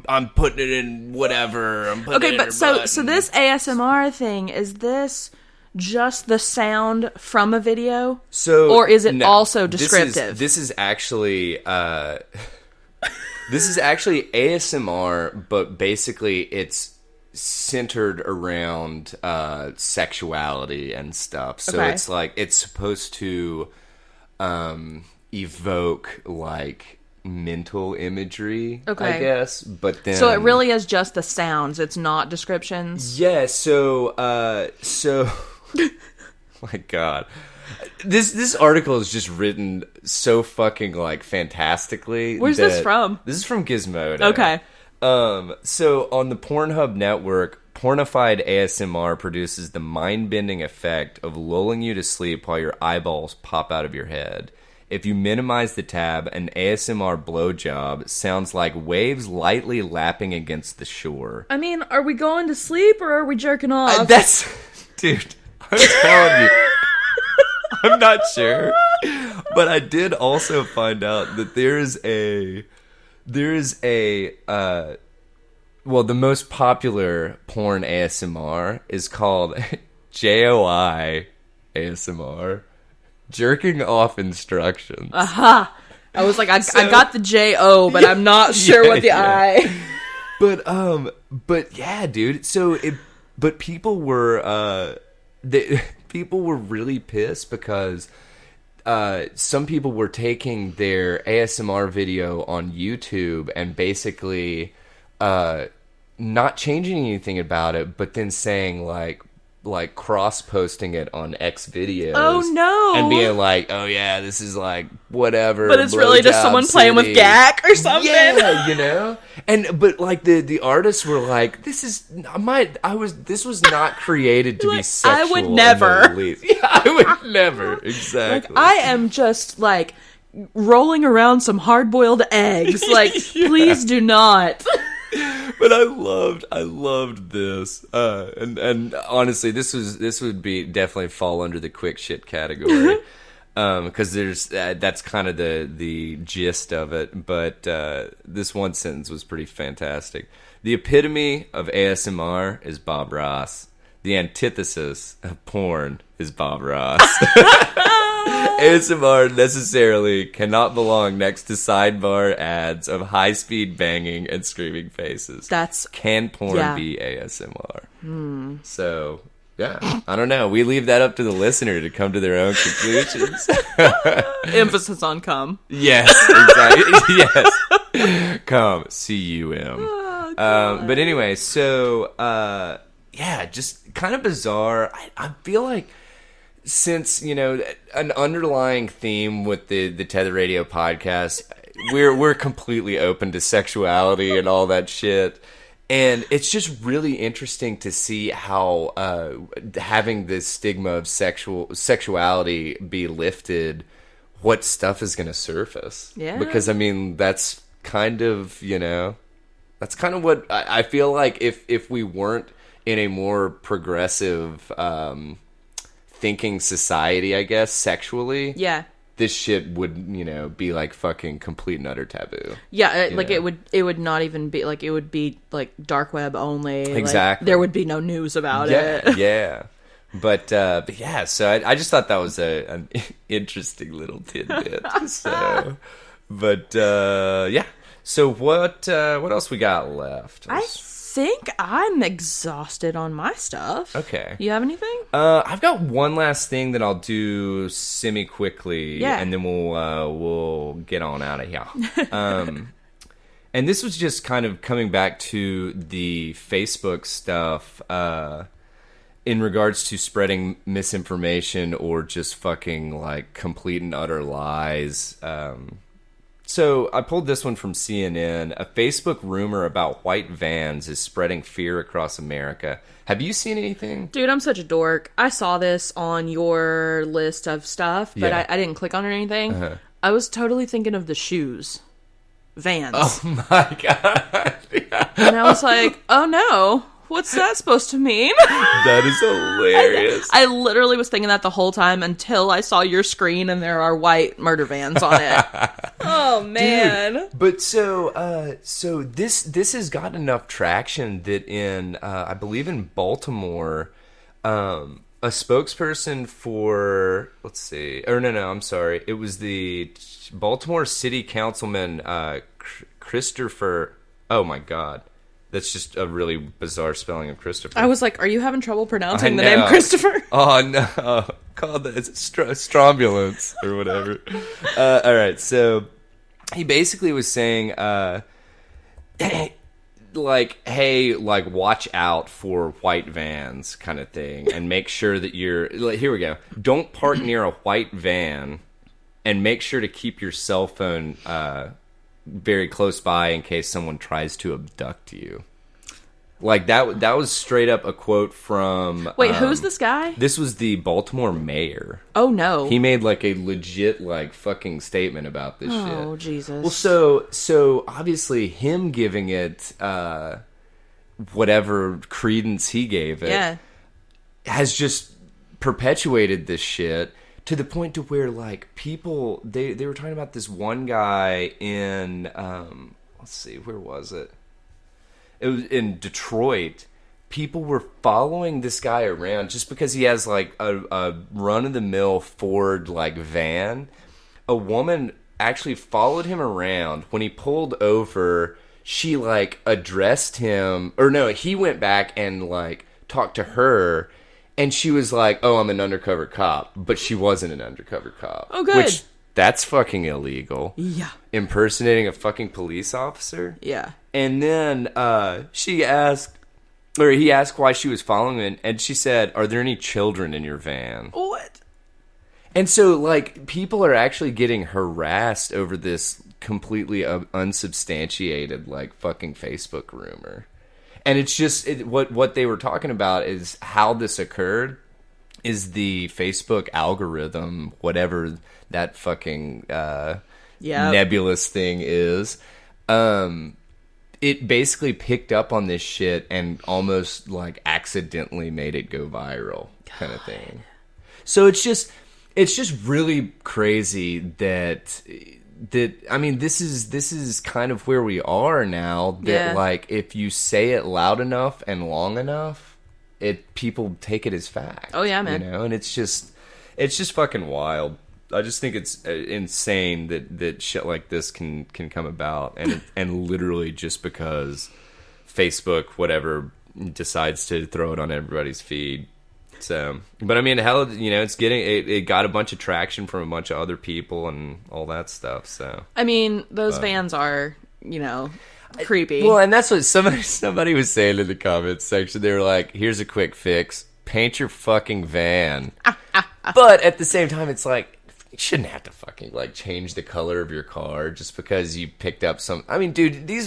I'm putting it in whatever. I'm putting it in her butt. So this ASMR thing, is this just the sound from a video? Or is it also descriptive? This is actually this is actually ASMR, but basically it's centered around sexuality and stuff. So it's like it's supposed to evoke like mental imagery, I guess. But then, so it really is just the sounds. It's not descriptions. Yeah. So my God, this article is just written so fucking like fantastically. Where's this from? This is from Gizmodo. Okay. So on the Pornhub network, Pornified ASMR produces the mind-bending effect of lulling you to sleep while your eyeballs pop out of your head. If you minimize the tab, an ASMR blowjob sounds like waves lightly lapping against the shore. I mean, are we going to sleep or are we jerking off? Dude, I'm telling you. I'm not sure. But I did also find out that there is a the most popular porn ASMR is called JOI ASMR, jerking off instructions. Aha! I was like, I got the JO, but I'm not sure what the I. But yeah, dude. But people were people were really pissed because some people were taking their ASMR video on YouTube and basically not changing anything about it, but then saying like cross-posting it on X videos. Oh no! And being like, oh yeah, this is like whatever. But it's really just someone playing with gack or something. Yeah, but like the artists were like, this was not created to be sexual. I would never. Yeah, I would never. Exactly. Like, I am just like rolling around some hard-boiled eggs. Like, please do not. But I loved this, and honestly, this would be definitely fall under the quick shit category, because that's kind of the gist of it. But this one sentence was pretty fantastic. The epitome of ASMR is Bob Ross. The antithesis of porn is Bob Ross. ASMR necessarily cannot belong next to sidebar ads of high-speed banging and screaming faces. Can porn be ASMR? So, yeah, I don't know. We leave that up to the listener to come to their own conclusions. Emphasis on cum. Yes, exactly. Yes. Come, C-U-M. Oh, but anyway, so, yeah, just kind of bizarre. I feel like since, an underlying theme with the Tether Radio podcast, we're completely open to sexuality and all that shit. And it's just really interesting to see how having this stigma of sexuality be lifted, what stuff is going to surface. Yeah. Because, I mean, that's kind of, that's kind of what I feel like if we weren't in a more progressive thinking society, I guess, sexually. Yeah. This shit would, be like fucking complete and utter taboo. Yeah, it would not even be like, it would be like dark web only. Exactly. Like, there would be no news about it. Yeah. But yeah, so I just thought that was an interesting little tidbit. So, but yeah. So what else we got left? I think I'm exhausted on my stuff. Okay. You have anything? I've got one last thing that I'll do semi-quickly, and then we'll get on out of here. And this was just kind of coming back to the Facebook stuff in regards to spreading misinformation or just fucking like complete and utter lies. So I pulled this one from CNN. A Facebook rumor about white vans is spreading fear across America. Have you seen anything? Dude, I'm such a dork. I saw this on your list of stuff, but I didn't click on it or anything. Uh-huh. I was totally thinking of the shoes. Vans. Oh my God. Yeah. And I was like, oh no. what's that supposed to mean? That is hilarious. I literally was thinking that the whole time until I saw your screen and there are white murder vans on it. Oh, man. Dude, but so this has got enough traction that in, I believe in Baltimore, a spokesperson for, let's see, or no, I'm sorry. It was the Baltimore City Councilman, Christopher, oh my God. That's just a really bizarre spelling of Christopher. I was like, are you having trouble pronouncing the name Christopher? Oh, no. Called it's Strombulance or whatever. All right, so he basically was saying, hey, watch out for white vans kind of thing, and make sure that you're, here we go. Don't park near a white van, and make sure to keep your cell phone very close by in case someone tries to abduct you. Like, that was straight up a quote from... Wait, who's this guy? This was the Baltimore mayor. Oh, no. He made, like, a legit, like, fucking statement about this shit. Oh, Jesus. Well, so obviously him giving it whatever credence he gave it has just perpetuated this shit to the point to where, like, people... They were talking about this one guy in... let's see, where was it? It was in Detroit. People were following this guy around just because he has like a run-of-the-mill Ford like van. A woman actually followed him around. When he pulled over, she like addressed him, or no, he went back and like talked to her, and she was like, "Oh, I'm an undercover cop," but she wasn't an undercover cop. Oh, good. Which that's fucking illegal. Yeah. Impersonating a fucking police officer. Yeah. And then he asked why she was following him, and she said, "Are there any children in your van?" What? And so, like, people are actually getting harassed over this completely unsubstantiated, like, fucking Facebook rumor. And it's just, what they were talking about is how this occurred is the Facebook algorithm, whatever that fucking nebulous thing is. It basically picked up on this shit and almost like accidentally made it go viral, kind of thing. So it's just really crazy that I mean, this is kind of where we are now. That like if you say it loud enough and long enough, people take it as fact. Oh yeah, man. You know, and it's just fucking wild. I just think it's insane that shit like this can come about, and literally just because Facebook, whatever, decides to throw it on everybody's feed. So, but I mean, hell, you know, it got a bunch of traction from a bunch of other people and all that stuff. So, I mean, those vans are, you know, creepy. Well, and that's what somebody was saying in the comments section. They were like, "Here's a quick fix: paint your fucking van." But at the same time, it's like, you shouldn't have to fucking like change the color of your car just because you picked up some. I mean, dude, these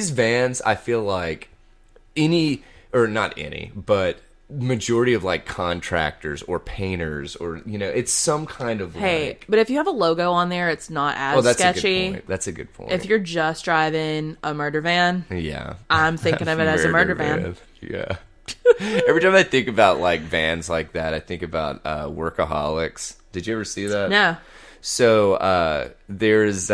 vans. I feel like not any, but majority of like contractors or painters or you know, it's some kind of but if you have a logo on there, it's not as sketchy. That's a good point. If you're just driving a murder van, yeah, I'm thinking of it as a murder van. Yeah. Every time I think about like vans like that, I think about Workaholics. Did you ever see that? No. So there's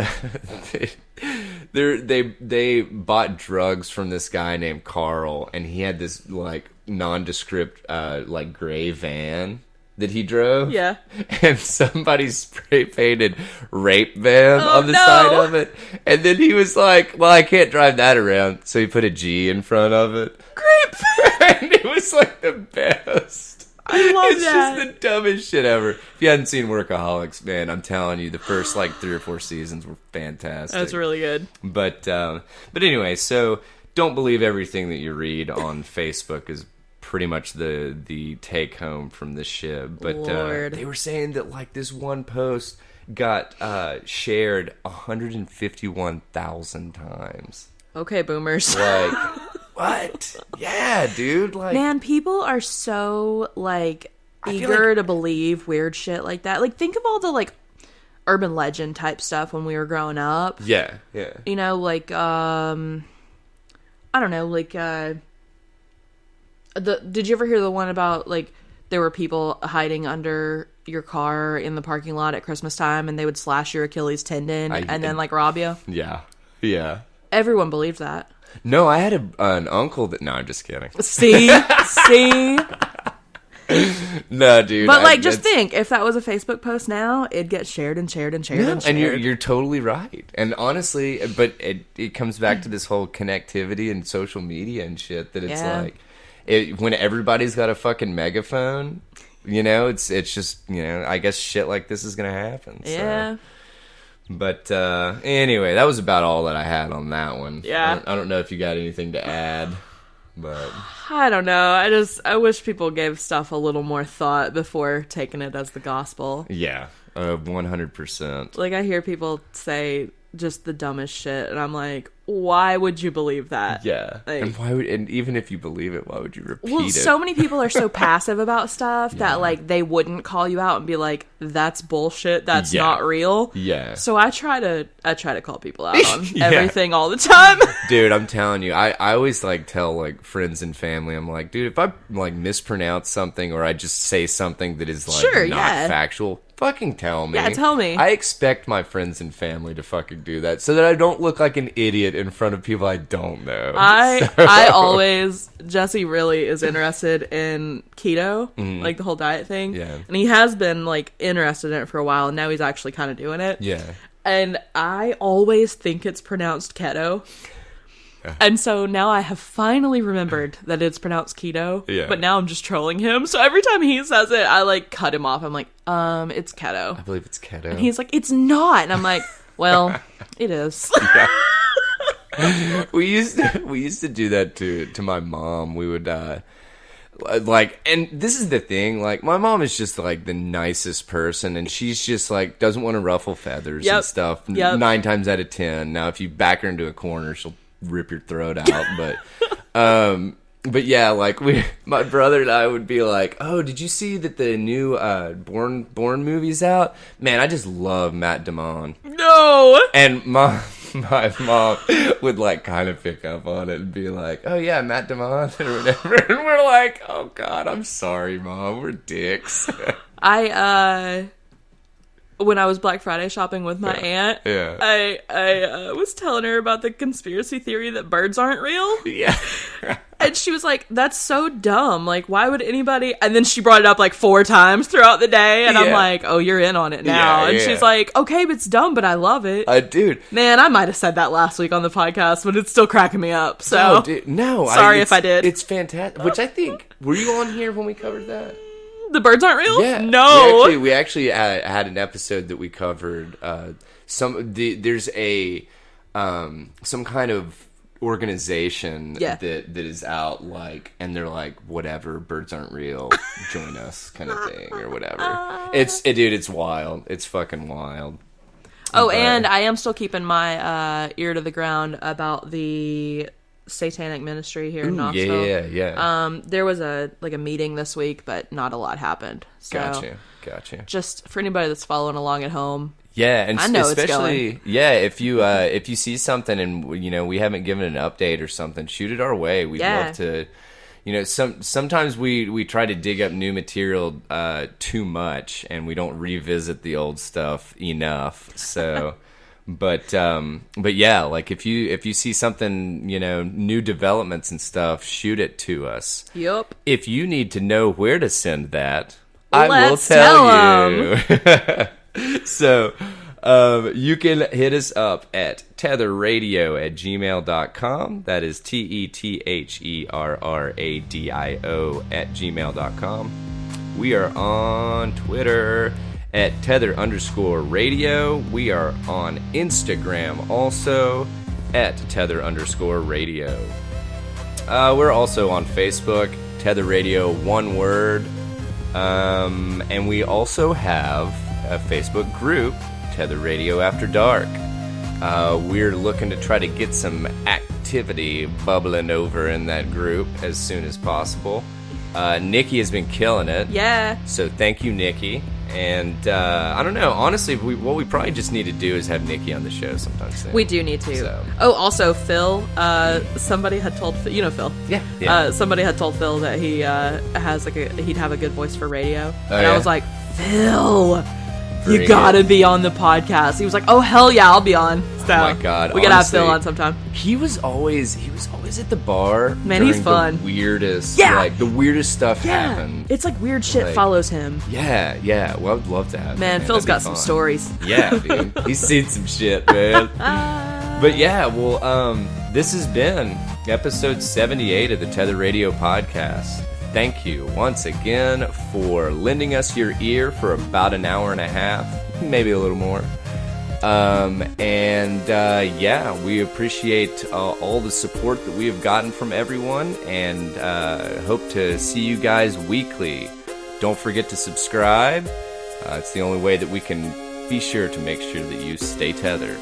they bought drugs from this guy named Carl, and he had this like nondescript like gray van that he drove. Yeah. And somebody spray painted rape van on the side of it. And then he was like, "Well, I can't drive that around." So he put a G in front of it. Grape. And it was like the best. I love it's that. It's just the dumbest shit ever. If you hadn't seen Workaholics, man, I'm telling you, the first like 3 or 4 seasons were fantastic. That's really good. But anyway, so don't believe everything that you read on Facebook is pretty much the take home from this shit. But they were saying that like this one post got shared 151,000 times. Okay, boomers. Like, what? Yeah, dude. Like, man, people are so like eager to believe weird shit like that. Like, think of all the like urban legend type stuff when we were growing up. Yeah, yeah. You know, like I don't know, like Did you ever hear the one about, like, there were people hiding under your car in the parking lot at Christmas time, and they would slash your Achilles tendon and then, like, rob you? Yeah. Yeah. Everyone believed that. No, I had an uncle that... No, I'm just kidding. See? No, dude. But, like, just think, if that was a Facebook post now, it'd get shared and shared and shared and shared. And you're totally right. And honestly, but it comes back to this whole connectivity and social media and shit, that it's like, when everybody's got a fucking megaphone, you know, it's just, you know, I guess shit like this is going to happen. Yeah. So. But anyway, that was about all that I had on that one. Yeah. I don't know if you got anything to add, but... I don't know. I wish people gave stuff a little more thought before taking it as the gospel. Yeah, 100%. Like, I hear people say just the dumbest shit, and I'm like, why would you believe that? Yeah, like, and even if you believe it, why would you repeat it? Well, so many people are so passive about stuff that, like, they wouldn't call you out and be like, that's bullshit, that's not real. Yeah. So I try to call people out on everything all the time. Dude, I'm telling you, I always, like, tell, like, friends and family, I'm like, dude, if I, like, mispronounce something or I just say something that is, like, not factual, fucking tell me. Yeah, tell me. I expect my friends and family to fucking do that so that I don't look like an idiot in front of people I don't know. Jesse really is interested in keto, like the whole diet thing. Yeah. And he has been, like, interested in it for a while, and now he's actually kind of doing it. Yeah. And I always think it's pronounced keto. And so now I have finally remembered that it's pronounced keto. Yeah. But now I'm just trolling him. So every time he says it, I, like, cut him off. I'm like, it's keto. I believe it's keto. And he's like, it's not. And I'm like, well, it is. We used to do that to my mom. We would like, and this is the thing, like, my mom is just, like, the nicest person, and she's just, like, doesn't want to ruffle feathers and stuff 9 times out of 10. Now if you back her into a corner, she'll rip your throat out. But yeah, like, my brother and I would be like, oh, did you see that the new Born movie's out? Man, I just love Matt Damon. No! And my mom would, like, kind of pick up on it and be like, oh yeah, Matt Damon or whatever. And we're like, oh God, I'm sorry, Mom, we're dicks. When I was Black Friday shopping with my aunt, I was telling her about the conspiracy theory that birds aren't real. Yeah. And she was like, that's so dumb. Like, why would anybody... And then she brought it up, like, 4 times throughout the day. And I'm like, oh, you're in on it now. And she's like, okay, but it's dumb, but I love it. Dude. Man, I might have said that last week on the podcast, but it's still cracking me up. So, no, dude, no. Sorry if I did. It's fantastic. Which I think... Were you on here when we covered that? The birds aren't real? Yeah. No. We actually had an episode that we covered. There's a some kind of organization that is out, like, and they're like, whatever, birds aren't real, join us, kind of thing, or whatever. It's wild. It's fucking wild. Oh, and I am still keeping my ear to the ground about the Satanic Ministry here in Knoxville. Yeah. There was a meeting this week, but not a lot happened. So Gotcha. Just for anybody that's following along at home. Yeah, and I know especially if you see something and, you know, we haven't given an update or something, shoot it our way. We'd love to. You know, sometimes we try to dig up new material too much, and we don't revisit the old stuff enough. So. But yeah, like, if you see something, you know, new developments and stuff, shoot it to us. Yep. If you need to know where to send that, I will tell you. So, you can hit us up at tetherradio@gmail.com. That is TETHERRADIO@gmail.com. We are on Twitter at tether_radio. We are on Instagram also at tether_radio. We're also on Facebook, Tether Radio, one word. And we also have a Facebook group, Tether Radio After Dark. We're looking to try to get some activity bubbling over in that group as soon as possible. Nikki has been killing it. Yeah. So thank you, Nikki. And I don't know. Honestly, what we probably just need to do is have Nikki on the show sometime soon. We do need to. So. Oh, also, Phil. Somebody had told Phil. Yeah. Somebody had told Phil that he has he'd have a good voice for radio, Oh, and yeah? I was like, Phil, you Bring gotta it. be on the podcast. He was like, oh hell yeah, I'll be on. So, Oh my God, we gotta honestly, have Phil on sometime. He was always at the bar. Man, he's during fun. The weirdest, Yeah. the weirdest stuff Yeah, happened. it's like weird shit Like- follows him. Yeah. Well, I'd love to have. Man, him, Phil's that'd be got some fun. stories. Yeah, dude, he's seen some shit, man. But yeah, well, this has been episode 78 of the Tether Radio podcast. Thank you once again for lending us your ear for about an hour and a half, maybe a little more. We appreciate all the support that we have gotten from everyone, and hope to see you guys weekly. Don't forget to subscribe. It's the only way that we can be sure to make sure that you stay tethered.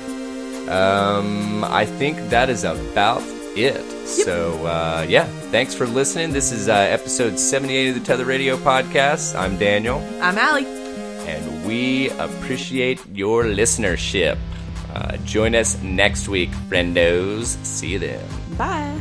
I think that is about it. Yep. So, thanks for listening. This is episode 78 of the Tether Radio podcast. I'm Daniel. I'm Allie. And we appreciate your listenership. Join us next week, friendos. See you then. Bye.